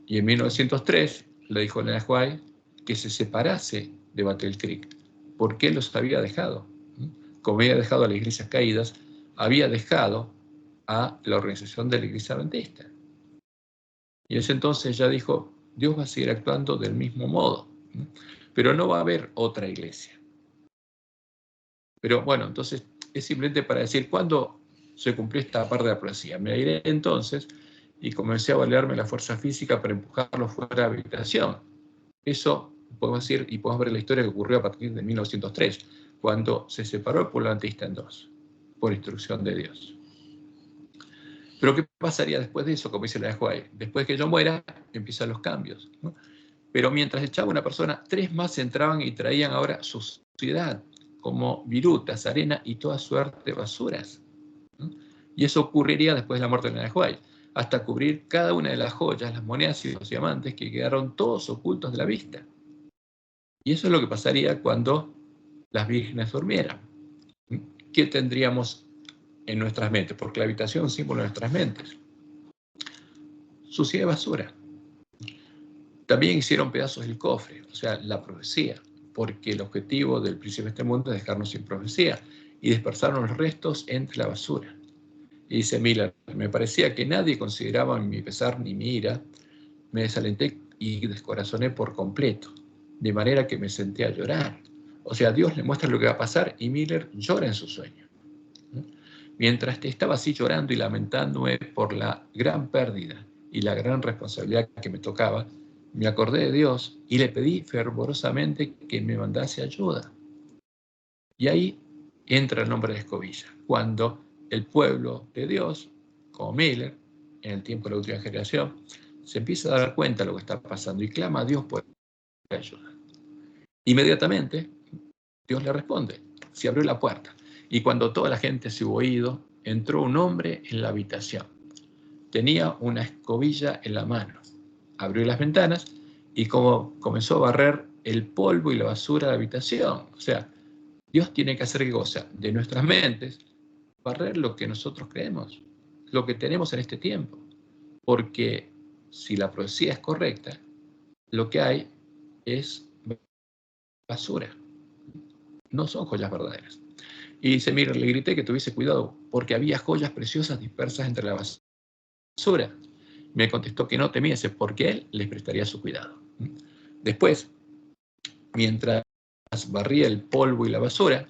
Speaker 1: Y en 1903 le dijo a Nehuay que se separase de Battle Creek, porque él los había dejado. Como había dejado a las iglesias caídas, había dejado a la organización de la iglesia adventista. Y en ese entonces ya dijo, Dios va a seguir actuando del mismo modo, pero no va a haber otra iglesia. Pero bueno, entonces es simplemente para decir, ¿cuándo se cumplió esta parte de la profecía? Me iré entonces y comencé a valerme la fuerza física para empujarlo fuera de la habitación. Eso podemos decir, y podemos ver la historia que ocurrió a partir de 1903, cuando se separó el pueblo adventista en dos, por instrucción de Dios. Pero ¿qué pasaría después de eso? Como dice la Nehuay, después de que yo muera, empiezan los cambios, ¿no? Pero mientras echaba una persona, 3 más entraban y traían ahora suciedad, como virutas, arena y toda suerte de basuras. Y eso ocurriría después de la muerte de la Nehuay, hasta cubrir cada una de las joyas, las monedas y los diamantes que quedaron todos ocultos de la vista. Y eso es lo que pasaría cuando las vírgenes durmieran. ¿Qué tendríamos en nuestras mentes? Porque la habitación es un símbolo de nuestras mentes. Suciedad y basura. También hicieron pedazos del cofre, o sea, la profecía, porque el objetivo del príncipe de este mundo es dejarnos sin profecía, y dispersaron los restos entre la basura. Y dice Miller, me parecía que nadie consideraba mi pesar ni mi ira, me desalenté y descorazoné por completo, de manera que me senté a llorar. O sea, Dios le muestra lo que va a pasar y Miller llora en su sueño. Mientras estaba así llorando y lamentándome por la gran pérdida y la gran responsabilidad que me tocaba, me acordé de Dios y le pedí fervorosamente que me mandase ayuda. Y ahí entra el nombre de escobilla, cuando el pueblo de Dios, como Miller, en el tiempo de la última generación, se empieza a dar cuenta de lo que está pasando y clama a Dios por ayuda. Inmediatamente, Dios le responde, se abrió la puerta. Y cuando toda la gente se hubo ido, entró un hombre en la habitación. Tenía una escobilla en la mano. Abrió las ventanas y como comenzó a barrer el polvo y la basura de la habitación. O sea, Dios tiene que hacer ¿qué cosa? De nuestras mentes, barrer lo que nosotros creemos, lo que tenemos en este tiempo. Porque si la profecía es correcta, lo que hay es basura. No son joyas verdaderas. Y dice, mira, le grité que tuviese cuidado, porque había joyas preciosas dispersas entre la basura. Me contestó que no temiese, porque él les prestaría su cuidado. Después, mientras barría el polvo y la basura,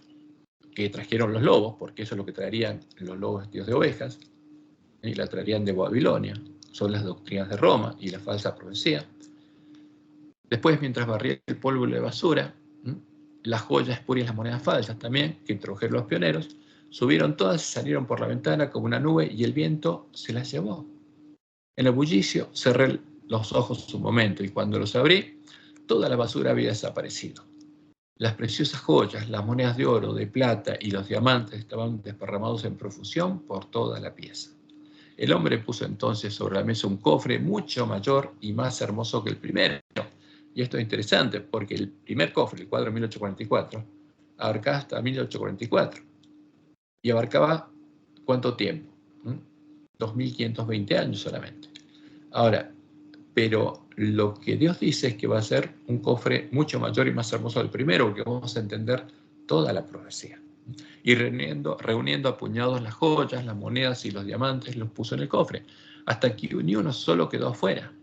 Speaker 1: que trajeron los lobos, porque eso es lo que traerían los lobos vestidos de ovejas, y la traerían de Babilonia, son las doctrinas de Roma y la falsa profecía. Después, mientras barría el polvo y la basura, las joyas espurias y las monedas falsas también, que introdujeron los pioneros, subieron todas y salieron por la ventana como una nube y el viento se las llevó. En el bullicio cerré los ojos un momento y cuando los abrí, toda la basura había desaparecido. Las preciosas joyas, las monedas de oro, de plata y los diamantes estaban desparramados en profusión por toda la pieza. El hombre puso entonces sobre la mesa un cofre mucho mayor y más hermoso que el primero. Y esto es interesante porque el primer cofre, el cuadro 1844, abarcaba hasta 1844. Y abarcaba ¿cuánto tiempo? 2520 años solamente. Ahora, pero lo que Dios dice es que va a ser un cofre mucho mayor y más hermoso del primero, porque vamos a entender toda la profecía. Y reuniendo a puñados las joyas, las monedas y los diamantes, los puso en el cofre, hasta que ni uno solo quedó afuera,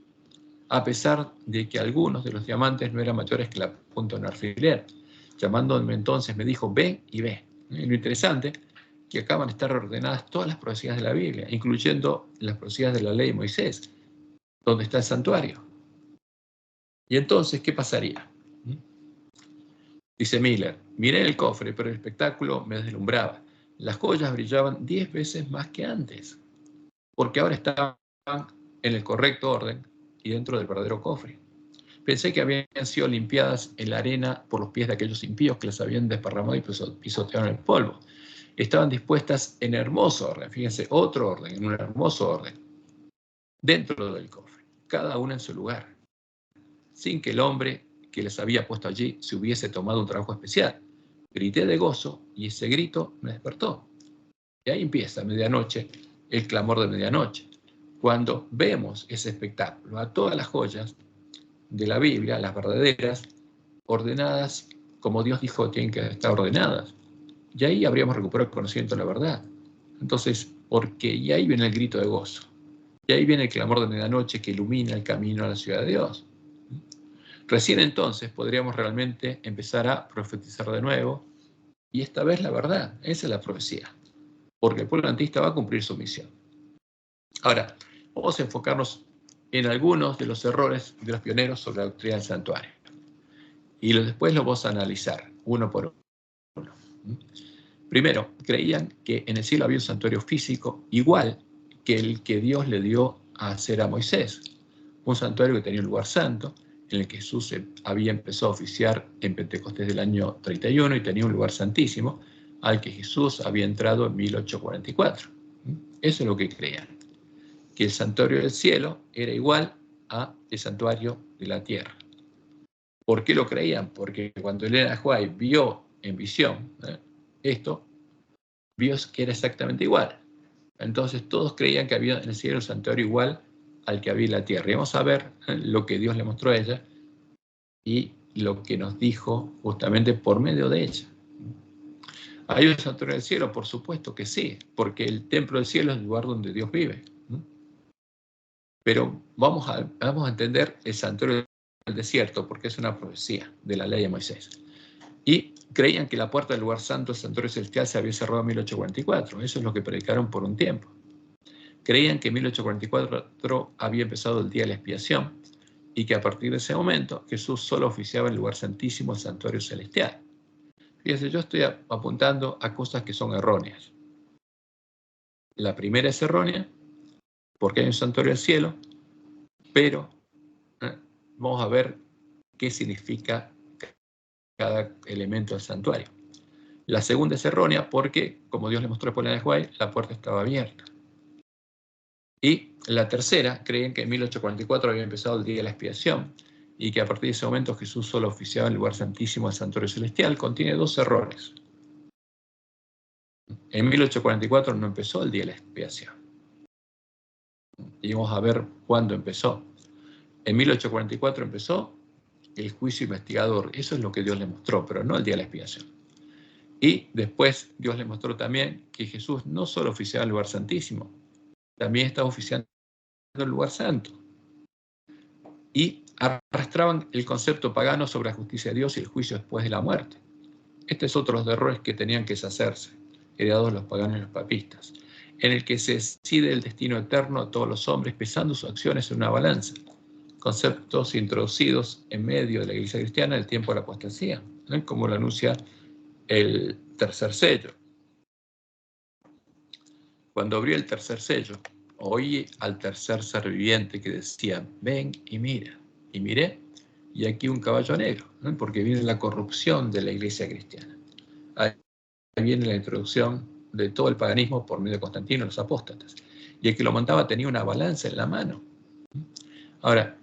Speaker 1: a pesar de que algunos de los diamantes no eran mayores que la punta de un alfiler. Llamándome entonces me dijo, ven y ve. Y lo interesante, que acaban de estar ordenadas todas las profecías de la Biblia, incluyendo las profecías de la ley de Moisés, donde está el santuario. Y entonces, ¿qué pasaría? Dice Miller, miré el cofre, pero el espectáculo me deslumbraba. Las joyas brillaban 10 veces más que antes, porque ahora estaban en el correcto orden y dentro del verdadero cofre. Pensé que habían sido limpiadas en la arena por los pies de aquellos impíos que las habían desparramado y pisoteado en el polvo. Estaban dispuestas en hermoso orden, fíjense, otro orden, en un hermoso orden, dentro del cofre, cada una en su lugar, sin que el hombre que les había puesto allí se hubiese tomado un trabajo especial. Grité de gozo y ese grito me despertó. Y ahí empieza a medianoche el clamor de medianoche. Cuando vemos ese espectáculo, a todas las joyas de la Biblia, las verdaderas, ordenadas como Dios dijo tienen que estar ordenadas. Y ahí habríamos recuperado el conocimiento de la verdad. Entonces, y ahí viene el grito de gozo. Y ahí viene el clamor de medianoche que ilumina el camino a la ciudad de Dios. Recién entonces podríamos realmente empezar a profetizar de nuevo, y esta vez la verdad, esa es la profecía, porque el pueblo adventista va a cumplir su misión. Ahora, vamos a enfocarnos en algunos de los errores de los pioneros sobre la doctrina del santuario, y después lo vamos a analizar uno por uno. Primero, creían que en el cielo había un santuario físico igual que el que Dios le dio a hacer a Moisés, un santuario que tenía un lugar santo, en el que Jesús había empezado a oficiar en Pentecostés del año 31 y tenía un lugar santísimo al que Jesús había entrado en 1844. Eso es lo que creían, que el santuario del cielo era igual al santuario de la tierra. ¿Por qué lo creían? Porque cuando Elena White vio en visión esto, vio que era exactamente igual. Entonces todos creían que había en el cielo un santuario igual al que había en la tierra. Y vamos a ver lo que Dios le mostró a ella y lo que nos dijo justamente por medio de ella. ¿Hay un santuario del cielo? Por supuesto que sí, porque el templo del cielo es el lugar donde Dios vive. Pero vamos a entender el santuario del desierto, porque es una profecía de la ley de Moisés. Y creían que la puerta del lugar santo, el santuario celestial, se había cerrado en 1844. Eso es lo que predicaron por un tiempo. Creían que en 1844 había empezado el día de la expiación y que a partir de ese momento Jesús solo oficiaba el lugar santísimo, el santuario celestial. Fíjense, yo estoy apuntando a cosas que son erróneas. La primera es errónea porque hay un santuario del cielo, pero vamos a ver qué significa cada elemento del santuario. La segunda es errónea porque, como Dios le mostró a Elena White, la puerta estaba abierta. Y la tercera, creen que en 1844 había empezado el día de la expiación y que a partir de ese momento Jesús solo oficiaba en el lugar santísimo del santuario celestial. Contiene dos errores. En 1844 no empezó el día de la expiación. Y vamos a ver cuándo empezó. En 1844 empezó el juicio investigador. Eso es lo que Dios le mostró, pero no el día de la expiación. Y después Dios le mostró también que Jesús no solo oficiaba el lugar santísimo, también estaba oficiando el lugar santo. Y arrastraban el concepto pagano sobre la justicia de Dios y el juicio después de la muerte. Este es otro de los errores que tenían que deshacerse, heredados los paganos y los papistas, en el que se decide el destino eterno de todos los hombres pesando sus acciones en una balanza. Conceptos introducidos en medio de la Iglesia cristiana en el tiempo de la apostasía, como lo anuncia el tercer sello. Cuando abrió el tercer sello, oí al tercer ser viviente que decía, ven y mira. Y miré, y aquí un caballo negro, porque viene la corrupción de la Iglesia cristiana. Ahí viene la introducción de todo el paganismo por medio de Constantino y los apóstatas. Y el que lo montaba tenía una balanza en la mano. Ahora,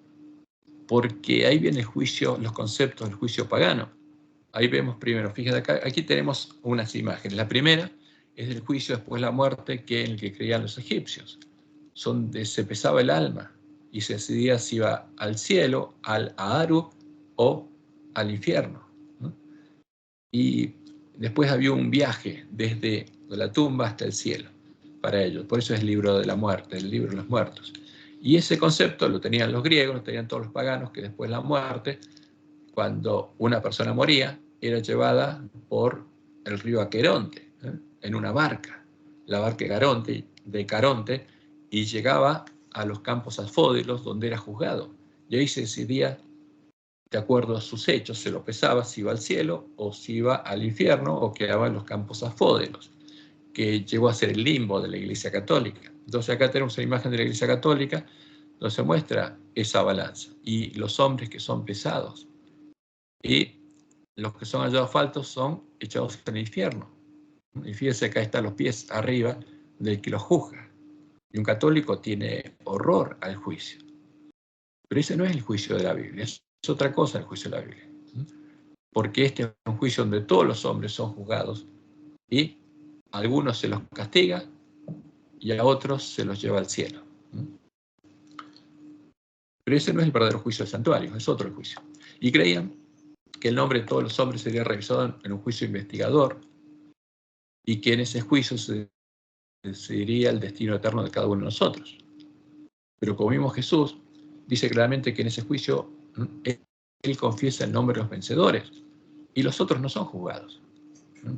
Speaker 1: porque ahí viene el juicio, los conceptos del juicio pagano. Ahí vemos primero, fíjense acá, aquí tenemos unas imágenes. La primera es el juicio después de la muerte en el que creían los egipcios. Se pesaba el alma y se decidía si iba al cielo, al Aaru o al infierno. Y después había un viaje desde la tumba hasta el cielo para ellos. Por eso es el libro de la muerte, el libro de los muertos. Y ese concepto lo tenían los griegos, lo tenían todos los paganos, que después de la muerte, cuando una persona moría, era llevada por el río Aqueronte, en una barca. la barca de Caronte y llegaba a los campos asfódelos donde era juzgado. Y ahí se decidía, de acuerdo a sus hechos, se lo pesaba si iba al cielo o si iba al infierno o quedaba en los campos asfódelos, que llegó a ser el limbo de la Iglesia Católica. Entonces acá tenemos una imagen de la Iglesia Católica donde se muestra esa balanza y los hombres que son pesados y los que son hallados faltos son echados al infierno. Y fíjense, acá están los pies arriba del que los juzga. Y un católico tiene horror al juicio. Pero ese no es el juicio de la Biblia, es otra cosa el juicio de la Biblia. Porque este es un juicio donde todos los hombres son juzgados y a algunos se los castiga y a otros se los lleva al cielo. Pero ese no es el verdadero juicio del santuario, es otro el juicio. Y creían que el nombre de todos los hombres sería revisado en un juicio investigador y que en ese juicio se decidiría el destino eterno de cada uno de nosotros. Pero como vimos, Jesús dice claramente que en ese juicio él confiesa el nombre de los vencedores y los otros no son juzgados,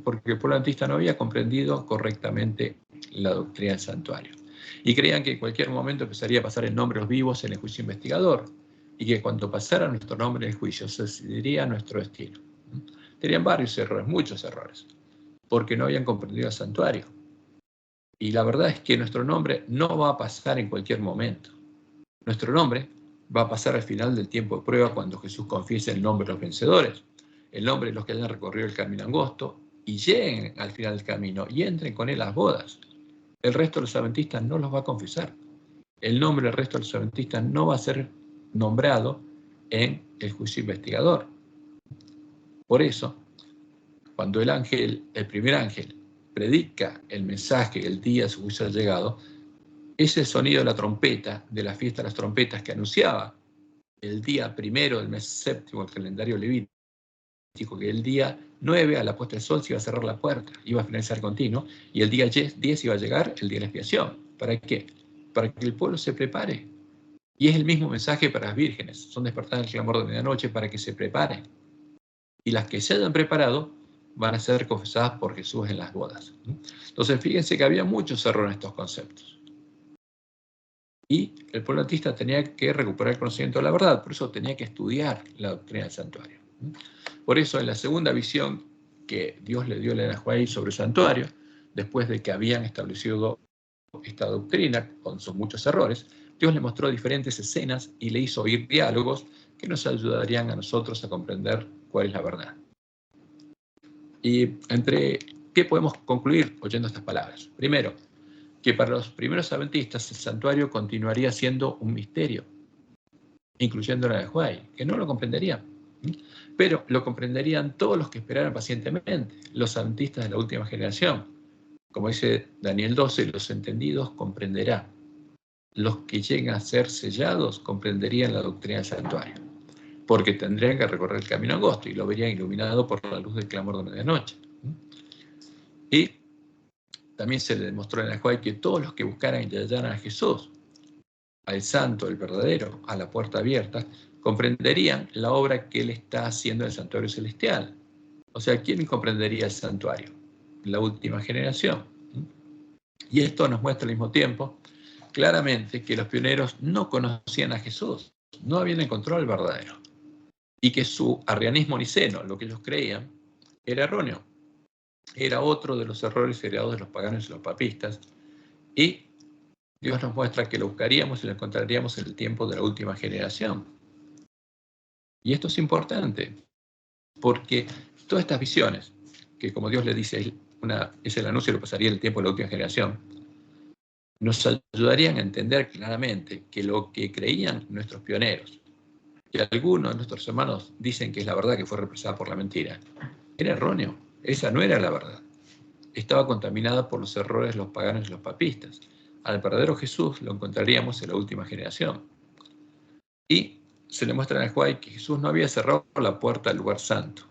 Speaker 1: porque el pueblo adventista no había comprendido correctamente la doctrina del santuario. Y creían que en cualquier momento empezaría a pasar el nombre de los vivos en el juicio investigador y que cuando pasara nuestro nombre en el juicio se decidiría nuestro destino. Tenían varios errores, muchos errores, porque no habían comprendido el santuario. Y la verdad es que nuestro nombre no va a pasar en cualquier momento. Nuestro nombre va a pasar al final del tiempo de prueba cuando Jesús confiese el nombre de los vencedores, el nombre de los que hayan recorrido el camino angosto y lleguen al final del camino y entren con él a las bodas. El resto de los adventistas no los va a confesar. El nombre del resto de los adventistas no va a ser nombrado en el juicio investigador. Por eso, cuando el primer ángel, predica el mensaje el día de su juicio ha llegado, ese sonido de la trompeta, de la fiesta de las trompetas que anunciaba el día primero del mes séptimo del calendario levítico, que el día 9 a la puesta del sol se iba a cerrar la puerta, iba a finalizar continuo, y el día 10 iba a llegar el día de la expiación. ¿Para qué? Para que el pueblo se prepare. Y es el mismo mensaje para las vírgenes, son despertadas el clamor de medianoche para que se preparen. Y las que se hayan preparado van a ser confesadas por Jesús en las bodas. Entonces, fíjense que había muchos errores en estos conceptos. Y el pueblo adventista tenía que recuperar el conocimiento de la verdad, por eso tenía que estudiar la doctrina del santuario. Por eso, en la segunda visión que Dios le dio a Elena White sobre el santuario, después de que habían establecido esta doctrina con sus muchos errores, Dios le mostró diferentes escenas y le hizo oír diálogos que nos ayudarían a nosotros a comprender cuál es la verdad. ¿Y qué podemos concluir oyendo estas palabras? Primero, que para los primeros adventistas el santuario continuaría siendo un misterio, incluyendo la de White, que no lo comprenderían. Pero lo comprenderían todos los que esperaran pacientemente, los adventistas de la última generación. Como dice Daniel 12, los entendidos comprenderán. Los que lleguen a ser sellados comprenderían la doctrina del santuario, porque tendrían que recorrer el camino angosto y lo verían iluminado por la luz del clamor de medianoche. Y también se le demostró en el White que todos los que buscaran y hallaran a Jesús, al santo, el verdadero, a la puerta abierta, comprenderían la obra que él está haciendo en el santuario celestial. O sea, ¿quién comprendería el santuario? La última generación. Y esto nos muestra al mismo tiempo claramente que los pioneros no conocían a Jesús, no habían encontrado al verdadero, y que su arrianismo niceno, lo que ellos creían, era erróneo. Era otro de los errores heredados de los paganos y los papistas, y Dios nos muestra que lo buscaríamos y lo encontraríamos en el tiempo de la última generación. Y esto es importante, porque todas estas visiones, que como Dios le dice, es el anuncio que pasaría en el tiempo de la última generación, nos ayudarían a entender claramente que lo que creían nuestros pioneros, que algunos de nuestros hermanos dicen que es la verdad que fue represada por la mentira, era erróneo. Esa no era la verdad. Estaba contaminada por los errores de los paganos y los papistas. Al verdadero Jesús lo encontraríamos en la última generación. Y se le muestra en el White que Jesús no había cerrado la puerta del lugar santo.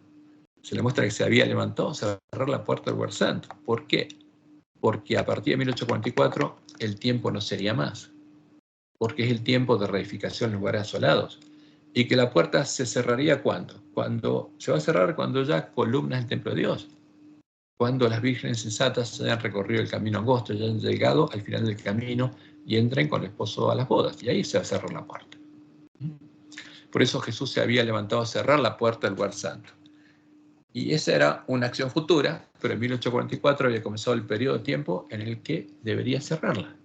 Speaker 1: Se le muestra que se había levantado a cerrar la puerta del lugar santo. ¿Por qué? Porque a partir de 1844 el tiempo no sería más. Porque es el tiempo de reedificación en lugares asolados. Y que la puerta se cerraría ¿cuándo? Se va a cerrar cuando ya columnas del templo de Dios. cuando las vírgenes sensatas hayan recorrido el camino angosto, ya han llegado al final del camino y entren con el esposo a las bodas. Y ahí se va a cerrar la puerta. Por eso Jesús se había levantado a cerrar la puerta del lugar santo. Y esa era una acción futura, pero en 1844 había comenzado el periodo de tiempo en el que debería cerrarla.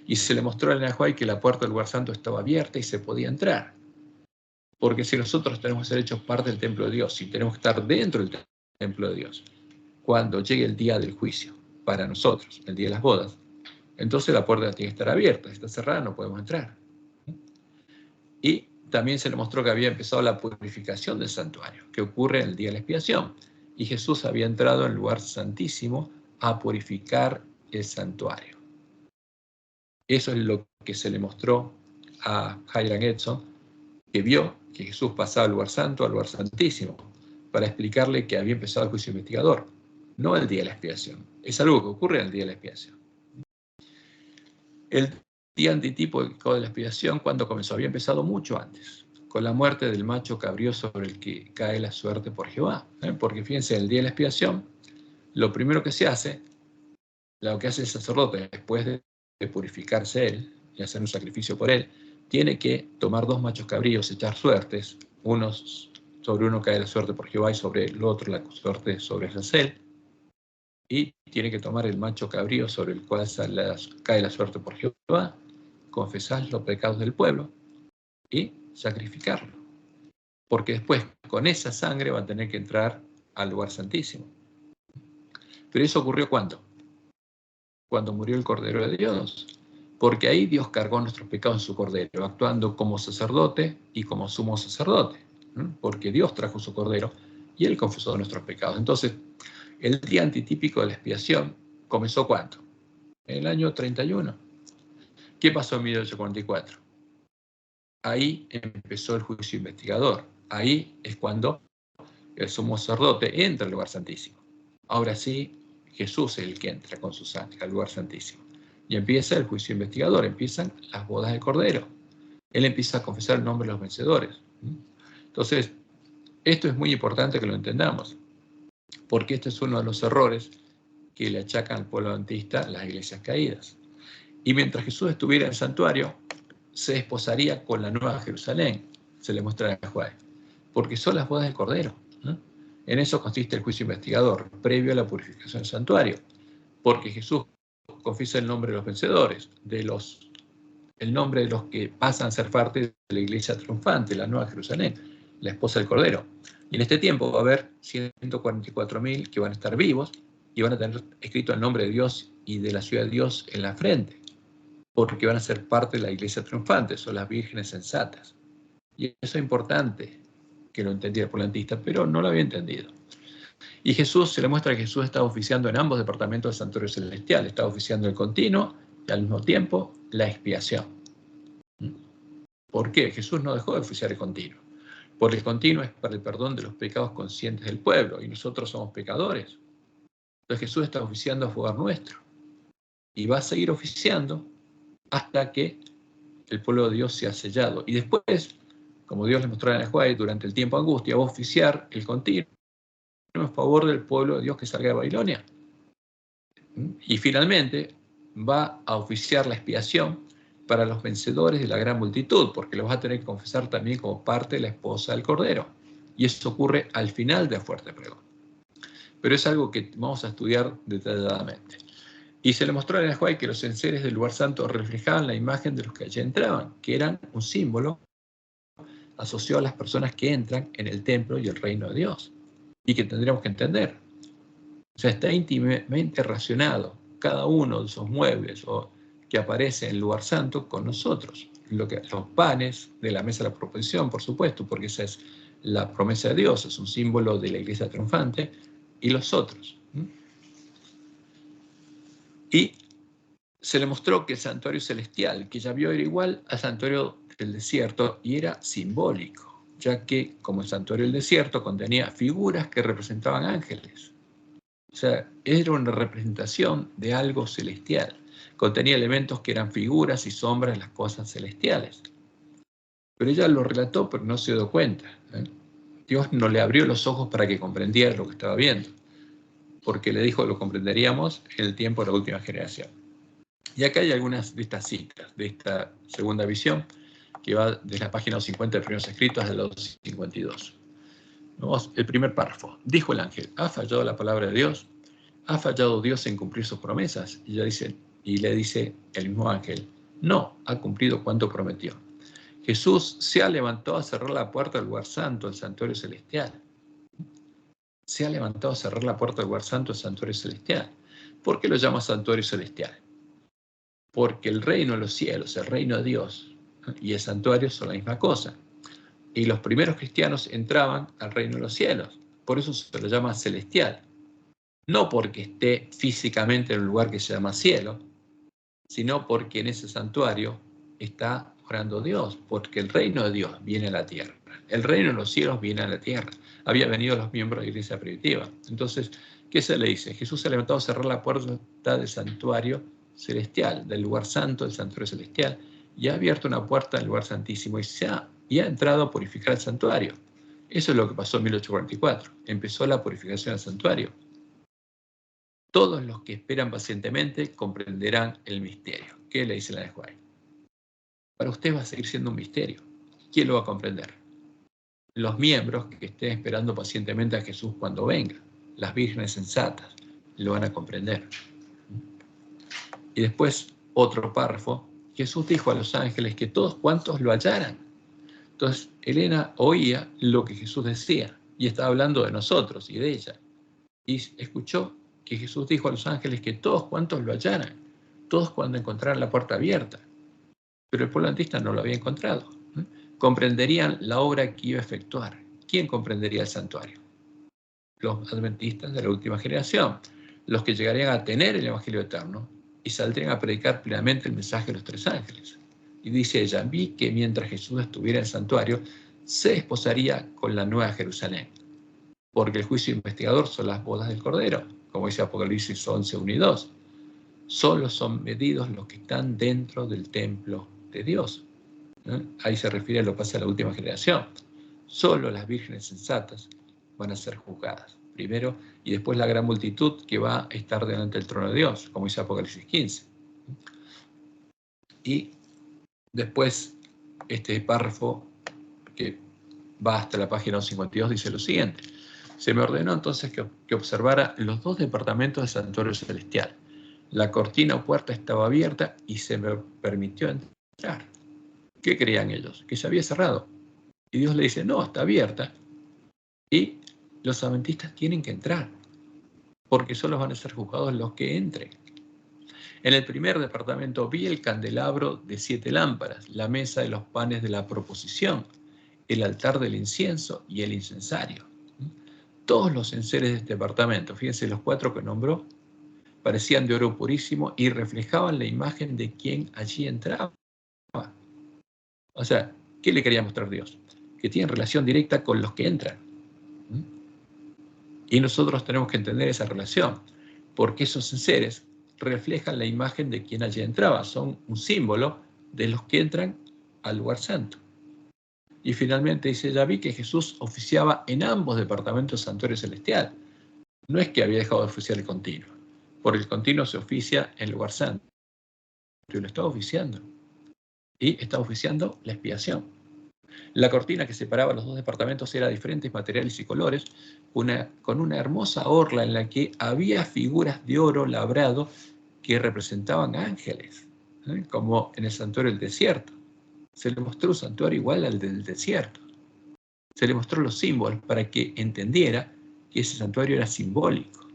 Speaker 1: Y se le mostró al Nahuay que la puerta del lugar santo estaba abierta y se podía entrar. Porque si nosotros tenemos que ser hechos parte del templo de Dios, y tenemos que estar dentro del templo de Dios, cuando llegue el día del juicio, para nosotros, el día de las bodas, entonces la puerta tiene que estar abierta. Si está cerrada no podemos entrar. Y también se le mostró que había empezado la purificación del santuario, que ocurre en el día de la expiación. Y Jesús había entrado en el lugar santísimo a purificar el santuario. Eso es lo que se le mostró a Hiram Edson, que vio que Jesús pasaba del lugar santo al lugar santísimo, para explicarle que había empezado el juicio investigador, no el día de la expiación. Es algo que ocurre en el día de la expiación. El día antitípico de la expiación, cuando comenzó, había empezado mucho antes, con la muerte del macho cabrío sobre el que cae la suerte por Jehová. Porque fíjense, el día de la expiación, lo primero que se hace, lo que hace el sacerdote después de purificarse él y hacer un sacrificio por él, tiene que tomar 2 machos cabríos, echar suertes, sobre uno cae la suerte por Jehová y sobre el otro la suerte sobre Azazel, y tiene que tomar el macho cabrío sobre el cual cae la suerte por Jehová, confesar los pecados del pueblo y sacrificarlo. Porque después, con esa sangre, van a tener que entrar al lugar santísimo. Pero eso ocurrió ¿cuándo? Cuando murió el Cordero de Dios. Porque ahí Dios cargó nuestros pecados en su Cordero, actuando como sacerdote y como sumo sacerdote. Porque Dios trajo su Cordero y Él confesó nuestros pecados. Entonces, el día antitípico de la expiación comenzó ¿cuándo? En el año 31. ¿Qué pasó en 1844? Ahí empezó el juicio investigador. Ahí es cuando el sumo sacerdote entra al lugar santísimo. Ahora sí, Jesús es el que entra con su sangre al lugar santísimo. Y empieza el juicio investigador, empiezan las bodas del Cordero. Él empieza a confesar el nombre de los vencedores. Entonces, esto es muy importante que lo entendamos, porque este es uno de los errores que le achacan al pueblo adventista las iglesias caídas. Y mientras Jesús estuviera en el santuario, se desposaría con la Nueva Jerusalén, se le muestra a Juan, porque son las bodas del Cordero. En eso consiste el juicio investigador, previo a la purificación del santuario, porque Jesús confiesa el nombre de los vencedores, el nombre de los que pasan a ser parte de la iglesia triunfante, la Nueva Jerusalén, la esposa del Cordero. Y en este tiempo va a haber 144.000 que van a estar vivos y van a tener escrito el nombre de Dios y de la ciudad de Dios en la frente, porque van a ser parte de la iglesia triunfante, son las vírgenes sensatas. Y eso es importante que lo entendiera el polantista, pero no lo había entendido. Y Jesús, se le muestra que Jesús estaba oficiando en ambos departamentos del santuario celestial, estaba oficiando el continuo y al mismo tiempo la expiación. ¿Por qué? Jesús no dejó de oficiar el continuo. Porque el continuo es para el perdón de los pecados conscientes del pueblo, y nosotros somos pecadores. Entonces Jesús está oficiando a favor nuestro. Y va a seguir oficiando hasta que el pueblo de Dios sea sellado. Y después, como Dios le mostró a Juan durante el tiempo de angustia, va a oficiar el continuo en favor del pueblo de Dios que salga de Babilonia. Y finalmente va a oficiar la expiación para los vencedores de la gran multitud, porque los va a tener que confesar también como parte de la esposa del Cordero. Y eso ocurre al final de la fuerte pregón. Pero es algo que vamos a estudiar detalladamente. Y se le mostró a Juan que los enseres del lugar santo reflejaban la imagen de los que allí entraban, que eran un símbolo asociado a las personas que entran en el templo y el reino de Dios, y que tendríamos que entender. O sea, está íntimamente relacionado cada uno de esos muebles que aparece en el lugar santo con nosotros. Los panes de la mesa de la proposición, por supuesto, porque esa es la promesa de Dios, es un símbolo de la iglesia triunfante, y los otros. Y se le mostró que el santuario celestial que ya vio era igual al santuario del desierto y era simbólico, ya que como el santuario del desierto contenía figuras que representaban ángeles. O sea, era una representación de algo celestial. Contenía elementos que eran figuras y sombras de las cosas celestiales. Pero ella lo relató, pero no se dio cuenta. Dios no le abrió los ojos para que comprendiera lo que estaba viendo. porque le dijo lo comprenderíamos en el tiempo de la última generación. Y acá hay algunas de estas citas, de esta segunda visión, que va desde la página 50 de Primeros Escritos hasta la 52. Vamos, el primer párrafo. Dijo el ángel, ¿ha fallado la palabra de Dios? ¿Ha fallado Dios en cumplir sus promesas? Y le dice el mismo ángel, no, ha cumplido cuanto prometió. Jesús se ha levantado a cerrar la puerta del lugar santo, el santuario celestial. Se ha levantado a cerrar la puerta del lugar santo, el santuario celestial. ¿Por qué lo llama santuario celestial? Porque el reino de los cielos, el reino de Dios y el santuario son la misma cosa. Y los primeros cristianos entraban al reino de los cielos. Por eso se lo llama celestial. No porque esté físicamente en un lugar que se llama cielo, sino porque en ese santuario está orando Dios, porque el reino de Dios viene a la tierra. El reino de los cielos viene a la tierra. Había venido los miembros de la iglesia primitiva. Entonces, ¿qué se le dice? Jesús se ha levantado a cerrar la puerta del santuario celestial, del lugar santo, del santuario celestial, y ha abierto una puerta del lugar santísimo y ha entrado a purificar el santuario. Eso es lo que pasó en 1844. Empezó la purificación del santuario. Todos los que esperan pacientemente comprenderán el misterio. ¿Qué le dice la de Juan? Para usted va a seguir siendo un misterio. ¿Quién lo va a comprender? Los miembros que estén esperando pacientemente a Jesús cuando venga. Las vírgenes sensatas lo van a comprender. Y después, otro párrafo. Jesús dijo a los ángeles que todos cuantos lo hallaran. Entonces, Elena oía lo que Jesús decía y estaba hablando de nosotros y de ella. Y escuchó que Jesús dijo a los ángeles que todos cuantos lo hallaran, todos cuando encontraran la puerta abierta. Pero el pueblo adventista no lo había encontrado. Comprenderían la obra que iba a efectuar. ¿Quién comprendería el santuario? Los adventistas de la última generación, los que llegarían a tener el Evangelio eterno y saldrían a predicar plenamente el mensaje de los tres ángeles. Y dice ella, vi que mientras Jesús estuviera en el santuario, se desposaría con la nueva Jerusalén. Porque el juicio investigador son las bodas del Cordero, como dice Apocalipsis 11, 1 y 2. Solo son medidos los que están dentro del templo de Dios. Ahí se refiere a lo que pasa en la última generación. Solo las vírgenes sensatas van a ser juzgadas. Primero, y después la gran multitud que va a estar delante del trono de Dios, como dice Apocalipsis 15. Y después, este párrafo que va hasta la página 52 dice lo siguiente. Se me ordenó entonces que observara los dos departamentos del santuario celestial. La cortina o puerta estaba abierta y se me permitió entrar. ¿Qué creían ellos? Que se había cerrado. Y Dios le dice, no, está abierta. Y los adventistas tienen que entrar, porque solo van a ser juzgados los que entren. En el primer departamento vi el candelabro de 7 lámparas, la mesa de los panes de la proposición, el altar del incienso y el incensario. Todos los enseres de este departamento, fíjense los 4 que nombró, parecían de oro purísimo y reflejaban la imagen de quien allí entraba. O sea, ¿qué le quería mostrar Dios? Que tienen relación directa con los que entran. Y nosotros tenemos que entender esa relación, porque esos enseres reflejan la imagen de quien allí entraba, son un símbolo de los que entran al lugar santo. Y finalmente dice, ya vi que Jesús oficiaba en ambos departamentos del santuario celestial. No es que había dejado de oficiar el continuo, porque el continuo se oficia en el lugar santo. Y lo estaba oficiando. Y estaba oficiando la expiación. La cortina que separaba los dos departamentos era de diferentes materiales y colores, con una hermosa orla en la que había figuras de oro labrado que representaban ángeles, como en el santuario del desierto. Se le mostró un santuario igual al del desierto. Se le mostró los símbolos para que entendiera que ese santuario era simbólico.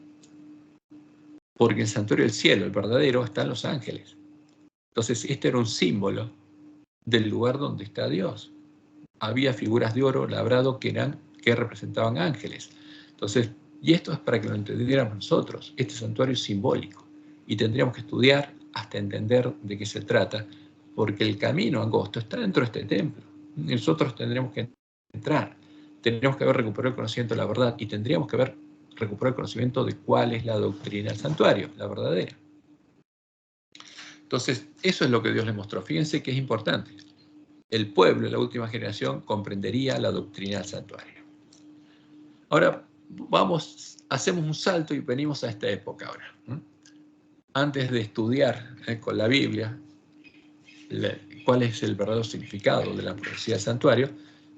Speaker 1: Porque en el santuario del cielo, el verdadero, están los ángeles. Entonces, este era un símbolo del lugar donde está Dios. Había figuras de oro labrado que representaban ángeles. Entonces, y esto es para que lo entendiéramos nosotros. Este santuario es simbólico. Y tendríamos que estudiar hasta entender de qué se trata, porque el camino angosto está dentro de este templo. Nosotros tendríamos que entrar, tendríamos que haber recuperado el conocimiento de la verdad y tendríamos que haber recuperado el conocimiento de cuál es la doctrina del santuario, la verdadera. Entonces, eso es lo que Dios le mostró. Fíjense que es importante. El pueblo de la última generación comprendería la doctrina del santuario. Ahora, hacemos un salto y venimos a esta época ahora. Antes de estudiar con la Biblia cuál es el verdadero significado de la profecía del santuario,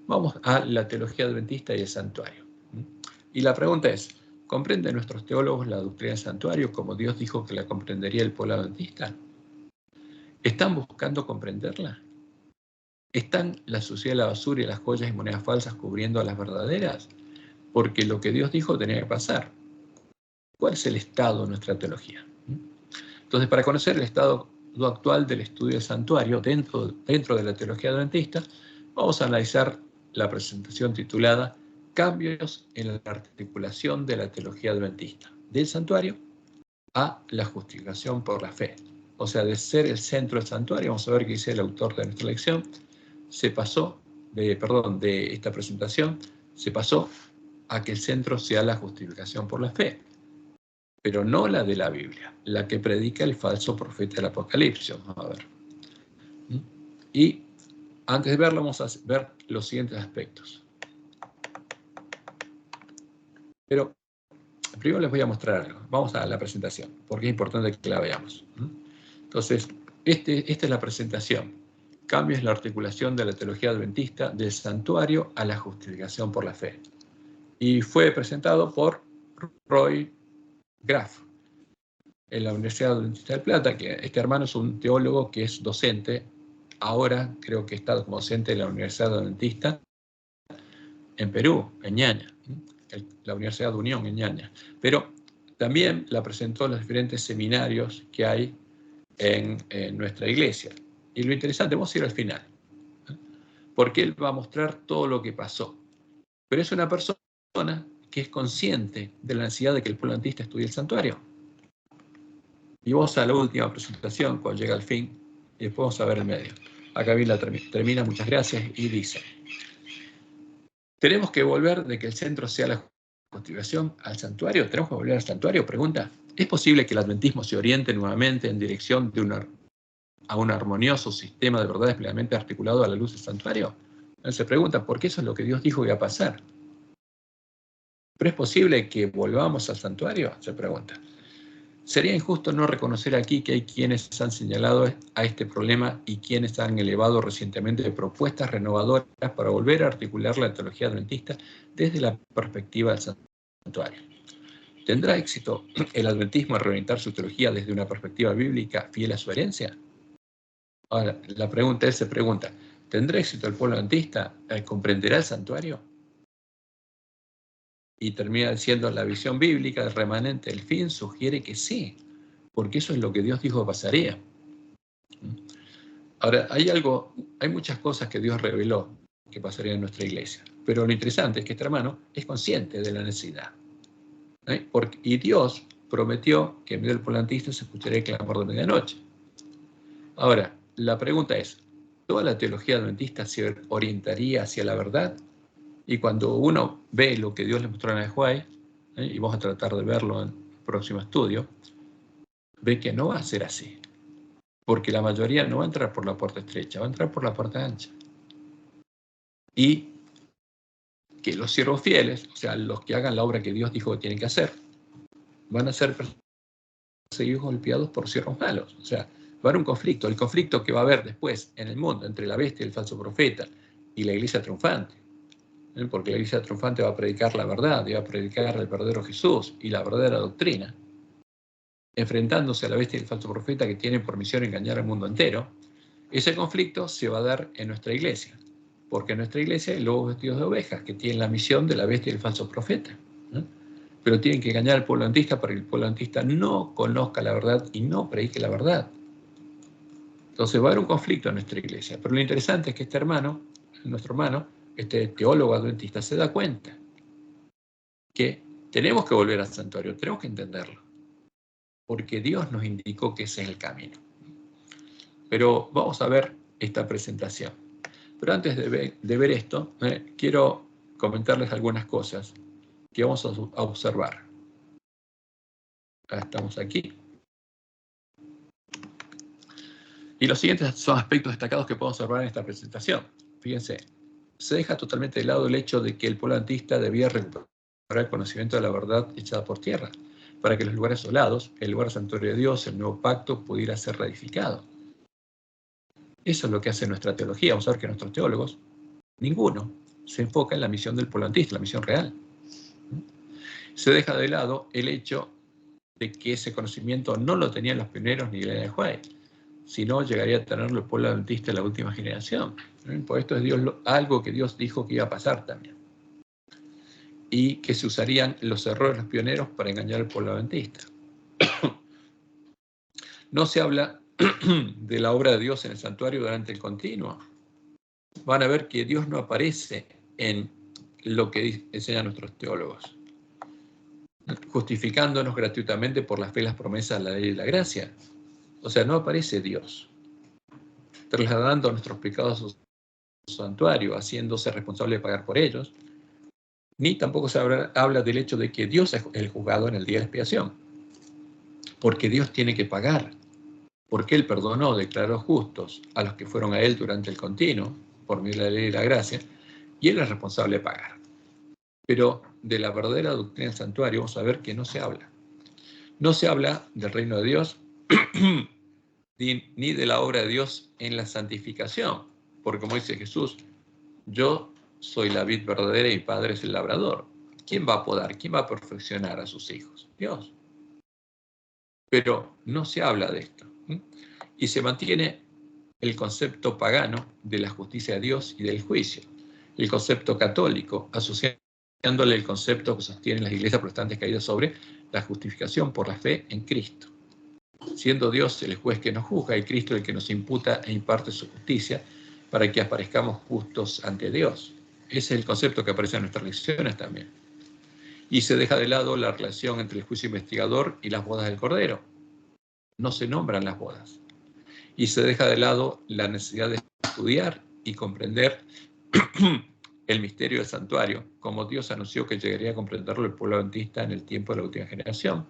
Speaker 1: vamos a la teología adventista y el santuario. Y la pregunta es, ¿comprenden nuestros teólogos la doctrina del santuario como Dios dijo que la comprendería el pueblo adventista? ¿Están buscando comprenderla? ¿Están la suciedad, la basura y las joyas y monedas falsas cubriendo a las verdaderas? Porque lo que Dios dijo tenía que pasar. ¿Cuál es el estado de nuestra teología? Entonces, para conocer el estado actual del estudio del santuario dentro de la teología adventista, vamos a analizar la presentación titulada Cambios en la articulación de la teología adventista, del santuario a la justificación por la fe. O sea, de ser el centro del santuario, vamos a ver qué dice el autor de nuestra lección, de esta presentación, se pasó a que el centro sea la justificación por la fe, pero no la de la Biblia, la que predica el falso profeta del Apocalipsis. Vamos a ver. Y antes de verlo, vamos a ver los siguientes aspectos. Pero primero les voy a mostrar algo. Vamos a la presentación, porque es importante que la veamos. Entonces, esta es la presentación. Cambios en la articulación de la teología adventista del santuario a la justificación por la fe. Y fue presentado por Roy Graff en la Universidad Adventista del Plata, que este hermano es un teólogo que es docente, ahora creo que está como docente en la Universidad Adventista en Perú, en Ñaña, la Universidad de Unión en Ñaña, pero también la presentó en los diferentes seminarios que hay en nuestra iglesia. Y lo interesante, vamos a ir al final, porque él va a mostrar todo lo que pasó. Pero es una persona que es consciente de la necesidad de que el pueblo adventista estudie el santuario. Y vamos a la última presentación, cuando llega al fin, y después vamos a ver el medio. Acá bien la termina, muchas gracias, y dice: ¿tenemos que volver de que el centro sea la justificación al santuario? ¿Tenemos que volver al santuario? Pregunta. ¿Es posible que el adventismo se oriente nuevamente en dirección de a un armonioso sistema de verdades plenamente articulado a la luz del santuario? Él se pregunta, ¿por qué eso es lo que Dios dijo que iba a pasar? ¿Pero es posible que volvamos al santuario? Se pregunta. Sería injusto no reconocer aquí que hay quienes han señalado a este problema y quienes han elevado recientemente propuestas renovadoras para volver a articular la teología adventista desde la perspectiva del santuario. ¿Tendrá éxito el adventismo en reorientar su teología desde una perspectiva bíblica fiel a su herencia? Ahora, él se pregunta, ¿tendrá éxito el pueblo adventista? ¿Comprenderá el santuario? Y termina diciendo, la visión bíblica del remanente del fin sugiere que sí, porque eso es lo que Dios dijo que pasaría. Ahora, hay muchas cosas que Dios reveló que pasarían en nuestra iglesia, pero lo interesante es que este hermano es consciente de la necesidad. Y Dios prometió que en medio del pueblo adventista se escucharía el clamor de medianoche. Ahora, la pregunta es, ¿toda la teología adventista se orientaría hacia la verdad? Y cuando uno ve lo que Dios le mostró en el Huay, y vamos a tratar de verlo en el próximo estudio, ve que no va a ser así. Porque la mayoría no va a entrar por la puerta estrecha, va a entrar por la puerta ancha. Y que los siervos fieles, o sea, los que hagan la obra que Dios dijo que tienen que hacer, van a ser perseguidos, golpeados por siervos malos. O sea, va a haber un conflicto. El conflicto que va a haber después en el mundo entre la bestia y el falso profeta y la iglesia triunfante. Porque la iglesia triunfante va a predicar la verdad, y va a predicar el verdadero Jesús y la verdadera doctrina, enfrentándose a la bestia y el falso profeta que tienen por misión engañar al mundo entero. Ese conflicto se va a dar en nuestra iglesia, porque en nuestra iglesia hay lobos vestidos de ovejas que tienen la misión de la bestia y el falso profeta, pero tienen que engañar al pueblo adventista para que el pueblo adventista no conozca la verdad y no predique la verdad. Entonces va a haber un conflicto en nuestra iglesia, pero lo interesante es que nuestro hermano, este teólogo adventista, se da cuenta que tenemos que volver al santuario, tenemos que entenderlo, porque Dios nos indicó que ese es el camino. Pero vamos a ver esta presentación. Pero antes de ver esto, quiero comentarles algunas cosas que vamos a observar. Estamos aquí. Y los siguientes son aspectos destacados que podemos observar en esta presentación. Fíjense, se deja totalmente de lado el hecho de que el pueblo adventista debía recuperar el conocimiento de la verdad echada por tierra, para que los lugares solados, el lugar santuario de Dios, el nuevo pacto, pudiera ser reedificado. Eso es lo que hace nuestra teología. Vamos a ver que nuestros teólogos, ninguno, se enfoca en la misión del pueblo adventista, la misión real. Se deja de lado el hecho de que ese conocimiento no lo tenían los pioneros ni Elena de White, sino llegaría a tenerlo el pueblo adventista en la última generación. Por esto es algo que Dios dijo que iba a pasar también. Y que se usarían los errores de los pioneros para engañar al pueblo adventista. No se habla de la obra de Dios en el santuario durante el continuo. Van a ver que Dios no aparece en lo que enseñan nuestros teólogos, justificándonos gratuitamente por la fe y las promesas de la ley y la gracia. O sea, no aparece Dios, trasladando nuestros pecados a su santuario, haciéndose responsable de pagar por ellos, ni tampoco se habla del hecho de que Dios es el juzgado en el día de expiación, porque Dios tiene que pagar, porque Él perdonó, declaró justos a los que fueron a Él durante el continuo, por medio de la ley y la gracia, y Él es responsable de pagar. Pero de la verdadera doctrina del santuario vamos a ver que no se habla. No se habla del reino de Dios, ni de la obra de Dios en la santificación, porque como dice Jesús, yo soy la vid verdadera y mi Padre es el labrador. ¿Quién va a podar? ¿Quién va a perfeccionar a sus hijos? Dios. Pero no se habla de esto. Y se mantiene el concepto pagano de la justicia de Dios y del juicio. El concepto católico, asociándole el concepto que sostienen las iglesias protestantes caídas sobre la justificación por la fe en Cristo. Siendo Dios el juez que nos juzga y Cristo el que nos imputa e imparte su justicia para que aparezcamos justos ante Dios. Ese es el concepto que aparece en nuestras lecciones también. Y se deja de lado la relación entre el juicio investigador y las bodas del Cordero. No se nombran las bodas. Y se deja de lado la necesidad de estudiar y comprender el misterio del santuario, como Dios anunció que llegaría a comprenderlo el pueblo adventista en el tiempo de la última generación,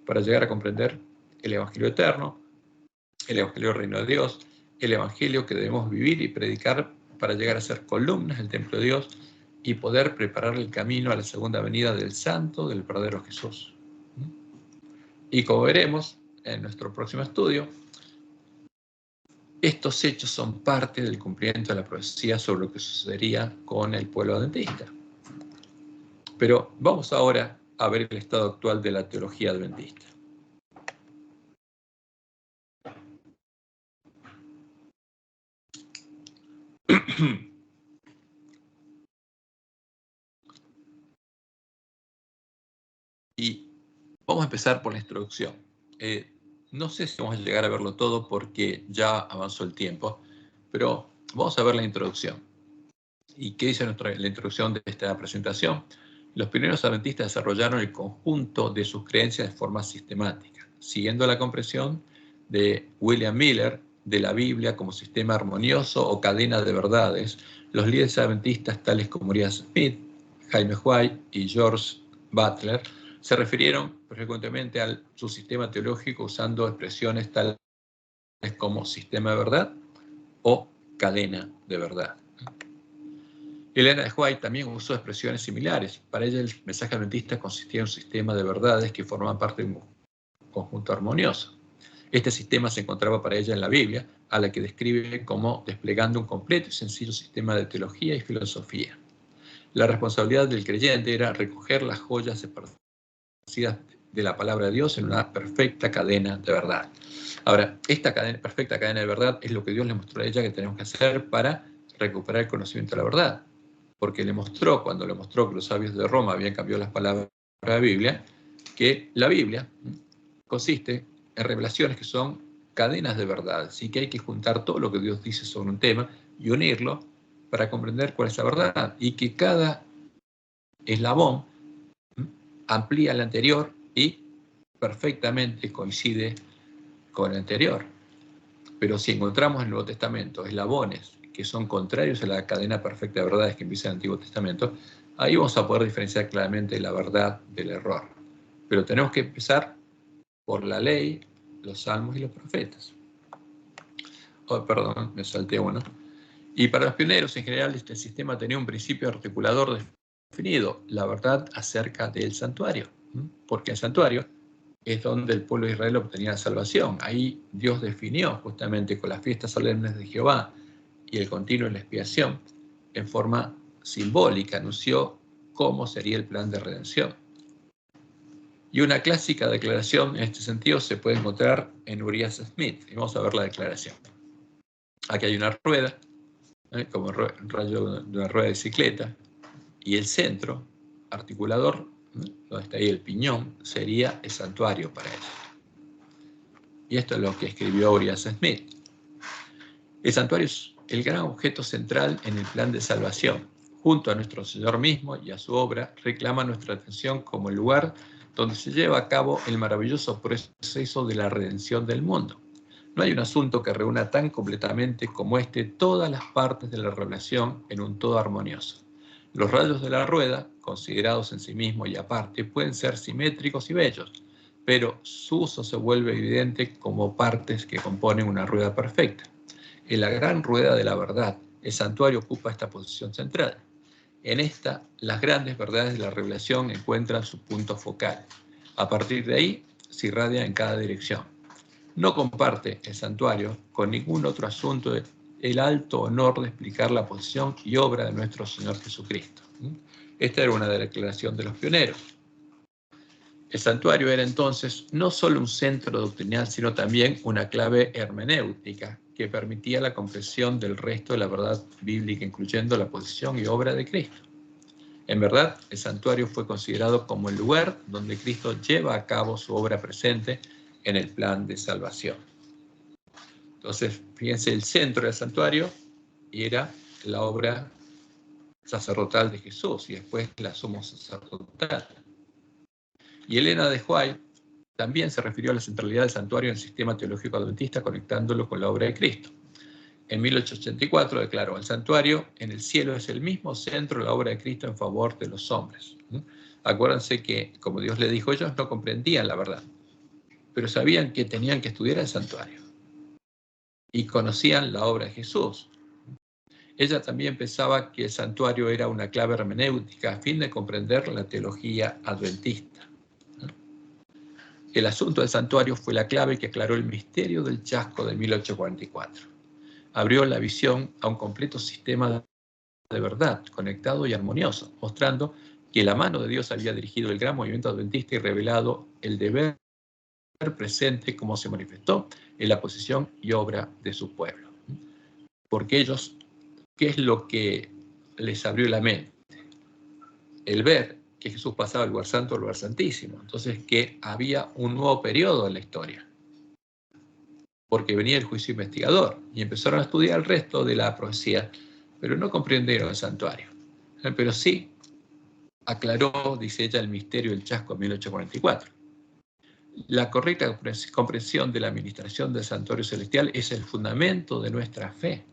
Speaker 1: para llegar a comprender el Evangelio eterno, el Evangelio del Reino de Dios, el Evangelio que debemos vivir y predicar para llegar a ser columnas del templo de Dios y poder preparar el camino a la segunda venida del Santo, del verdadero Jesús. Y como veremos en nuestro próximo estudio, estos hechos son parte del cumplimiento de la profecía sobre lo que sucedería con el pueblo adventista. Pero vamos ahora a ver el estado actual de la teología adventista. Y vamos a empezar por la introducción. No sé si vamos a llegar a verlo todo porque ya avanzó el tiempo, pero vamos a ver la introducción. ¿Y qué dice la introducción de esta presentación? Los primeros adventistas desarrollaron el conjunto de sus creencias de forma sistemática, siguiendo la comprensión de William Miller de la Biblia como sistema armonioso o cadena de verdades. Los líderes adventistas tales como Uriah Smith, Jaime White y George Butler se refirieron frecuentemente a su sistema teológico usando expresiones tales como sistema de verdad o cadena de verdad. Elena de White también usó expresiones similares. Para ella el mensaje adventista consistía en un sistema de verdades que formaban parte de un conjunto armonioso. Este sistema se encontraba para ella en la Biblia, a la que describe como desplegando un completo y sencillo sistema de teología y filosofía. La responsabilidad del creyente era recoger las joyas esparcidas de la palabra de Dios en una perfecta cadena de verdad. Ahora, esta perfecta cadena de verdad es lo que Dios le mostró a ella que tenemos que hacer para recuperar el conocimiento de la verdad. Porque cuando le mostró que los sabios de Roma habían cambiado las palabras de la Biblia, que la Biblia consiste en revelaciones que son cadenas de verdad, así que hay que juntar todo lo que Dios dice sobre un tema y unirlo para comprender cuál es la verdad, y que cada eslabón amplía el anterior y perfectamente coincide con el anterior. Pero si encontramos en el Nuevo Testamento eslabones que son contrarios a la cadena perfecta de verdades que empieza el Antiguo Testamento, ahí vamos a poder diferenciar claramente la verdad del error. Pero tenemos que empezar por la ley, los salmos y los profetas. Oh, perdón, me salté uno. Y para los pioneros en general este sistema tenía un principio articulador definido la verdad acerca del santuario, porque el santuario es donde el pueblo de Israel obtenía la salvación. Ahí Dios definió justamente con las fiestas solemnes de Jehová y el continuo de la expiación, en forma simbólica, anunció cómo sería el plan de redención. Y una clásica declaración en este sentido se puede encontrar en Urias Smith. Y vamos a ver la declaración. Aquí hay una rueda, como un rayo de una rueda de bicicleta, y el centro articulador, donde está ahí el piñón, sería el santuario para ellos. Y esto es lo que escribió Urias Smith. El santuario es el gran objeto central en el plan de salvación. Junto a nuestro Señor mismo y a su obra, reclama nuestra atención como el lugar donde se lleva a cabo el maravilloso proceso de la redención del mundo. No hay un asunto que reúna tan completamente como este todas las partes de la revelación en un todo armonioso. Los rayos de la rueda, considerados en sí mismos y aparte, pueden ser simétricos y bellos, pero su uso se vuelve evidente como partes que componen una rueda perfecta. En la gran rueda de la verdad, el santuario ocupa esta posición central. En esta, las grandes verdades de la revelación encuentran su punto focal. A partir de ahí, se irradia en cada dirección. No comparte el santuario con ningún otro asunto el alto honor de explicar la posición y obra de nuestro Señor Jesucristo. Esta era una declaración de los pioneros. El santuario era entonces no solo un centro doctrinal, sino también una clave hermenéutica que permitía la comprensión del resto de la verdad bíblica, incluyendo la posición y obra de Cristo. En verdad, el santuario fue considerado como el lugar donde Cristo lleva a cabo su obra presente en el plan de salvación. Entonces, fíjense, el centro del santuario era la obra sacerdotal de Jesús y después la sumo sacerdotal. Y Elena de White también se refirió a la centralidad del santuario en el sistema teológico adventista, conectándolo con la obra de Cristo. En 1884 declaró: el santuario en el cielo es el mismo centro de la obra de Cristo en favor de los hombres. Acuérdense que, como Dios le dijo, ellos no comprendían la verdad, pero sabían que tenían que estudiar el santuario y conocían la obra de Jesús. Ella también pensaba que el santuario era una clave hermenéutica a fin de comprender la teología adventista. El asunto del santuario fue la clave que aclaró el misterio del chasco de 1844. Abrió la visión a un completo sistema de verdad, conectado y armonioso, mostrando que la mano de Dios había dirigido el gran movimiento adventista y revelado el deber presente como se manifestó en la posición y obra de su pueblo. Porque ellos, ¿qué es lo que les abrió la mente? El ver que Jesús pasaba del lugar santo al lugar santísimo. Entonces, que había un nuevo periodo en la historia, porque venía el juicio investigador y empezaron a estudiar el resto de la profecía, pero no comprendieron el santuario. Pero sí aclaró, dice ella, el misterio del chasco en 1844. La correcta comprensión de la administración del santuario celestial es el fundamento de nuestra fe.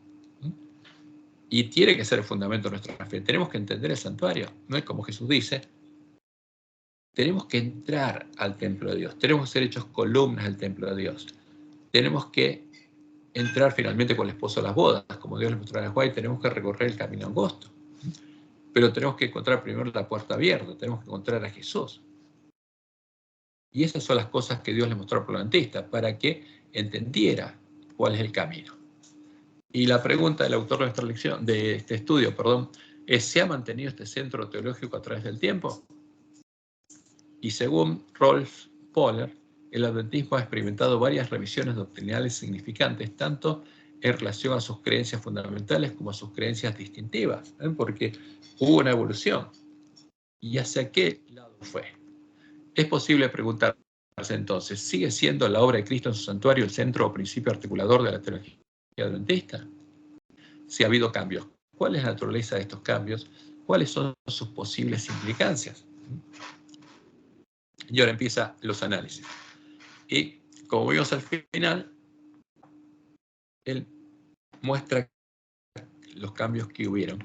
Speaker 1: Y tiene que ser el fundamento de nuestra fe. Tenemos que entender el santuario. No es como Jesús dice: tenemos que entrar al templo de Dios. Tenemos que ser hechos columnas del templo de Dios. Tenemos que entrar finalmente con el esposo a las bodas, como Dios le mostró a Juan, y tenemos que recorrer el camino angosto. Pero tenemos que encontrar primero la puerta abierta, tenemos que encontrar a Jesús. Y esas son las cosas que Dios le mostró al adventista, para que entendiera cuál es el camino. Y la pregunta del autor de esta lección, de este estudio, es: ¿se ha mantenido este centro teológico a través del tiempo? Y según Rolf Poller, el adventismo ha experimentado varias revisiones doctrinales significantes, tanto en relación a sus creencias fundamentales como a sus creencias distintivas, porque hubo una evolución. ¿Y hacia qué lado fue? Es posible preguntarse entonces: ¿sigue siendo la obra de Cristo en su santuario el centro o principio articulador de la teología adventista? Si ha habido cambios, ¿cuál es la naturaleza de estos cambios? ¿Cuáles son sus posibles implicancias? Y ahora empiezan los análisis. Y como vimos al final, él muestra los cambios que hubieron,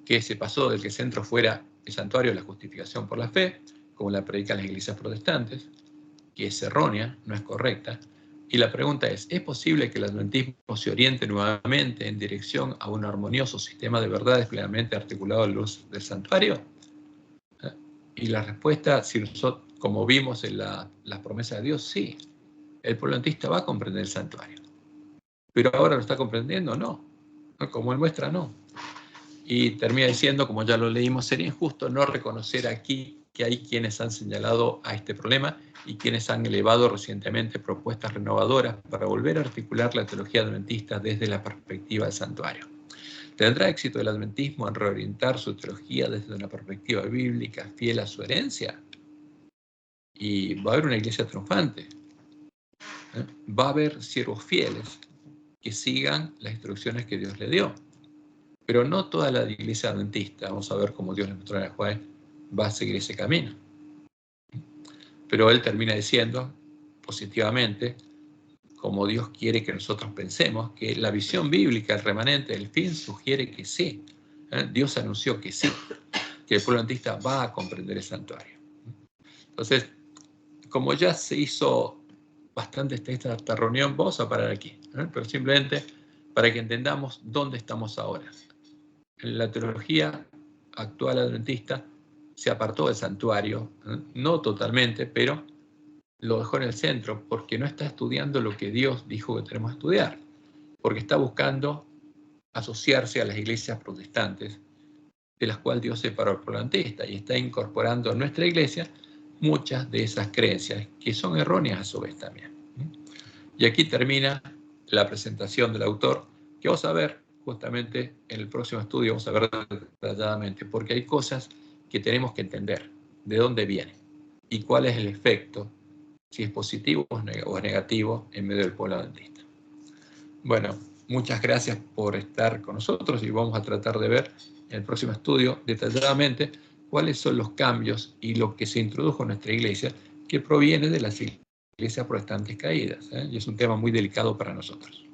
Speaker 1: que se pasó del que el centro fuera el santuario de la justificación por la fe, como la predican las iglesias protestantes, que es errónea, no es correcta. Y la pregunta es: ¿es posible que el adventismo se oriente nuevamente en dirección a un armonioso sistema de verdades plenamente articulado a la luz del santuario? Y la respuesta, si nosotros, como vimos en las promesas de Dios, sí, el pueblo adventista va a comprender el santuario. Pero ahora lo está comprendiendo, no. Como él muestra, no. Y termina diciendo, como ya lo leímos, sería injusto no reconocer aquí que hay quienes han señalado a este problema y quienes han elevado recientemente propuestas renovadoras para volver a articular la teología adventista desde la perspectiva del santuario. ¿Tendrá éxito el adventismo en reorientar su teología desde una perspectiva bíblica fiel a su herencia? Y va a haber una iglesia triunfante. Va a haber siervos fieles que sigan las instrucciones que Dios le dio. Pero no toda la iglesia adventista, vamos a ver cómo Dios le mostró en el juez, va a seguir ese camino. Pero él termina diciendo, positivamente, como Dios quiere que nosotros pensemos, que la visión bíblica, el remanente del fin, sugiere que sí. Dios anunció que sí, que el pueblo adventista va a comprender el santuario. Entonces, como ya se hizo bastante esta reunión, vamos a parar aquí, pero simplemente para que entendamos dónde estamos ahora. La teología actual adventista se apartó del santuario, no totalmente, pero lo dejó en el centro porque no está estudiando lo que Dios dijo que tenemos que estudiar, porque está buscando asociarse a las iglesias protestantes, de las cuales Dios separó al pueblo adventista, y está incorporando a nuestra iglesia muchas de esas creencias, que son erróneas a su vez también. Y aquí termina la presentación del autor, que vamos a ver justamente en el próximo estudio, vamos a ver detalladamente, porque hay cosas que tenemos que entender, de dónde vienen y cuál es el efecto, si es positivo o negativo en medio del pueblo adventista. Bueno, muchas gracias por estar con nosotros y vamos a tratar de ver en el próximo estudio detalladamente cuáles son los cambios y lo que se introdujo en nuestra iglesia que proviene de las iglesias protestantes caídas, y es un tema muy delicado para nosotros.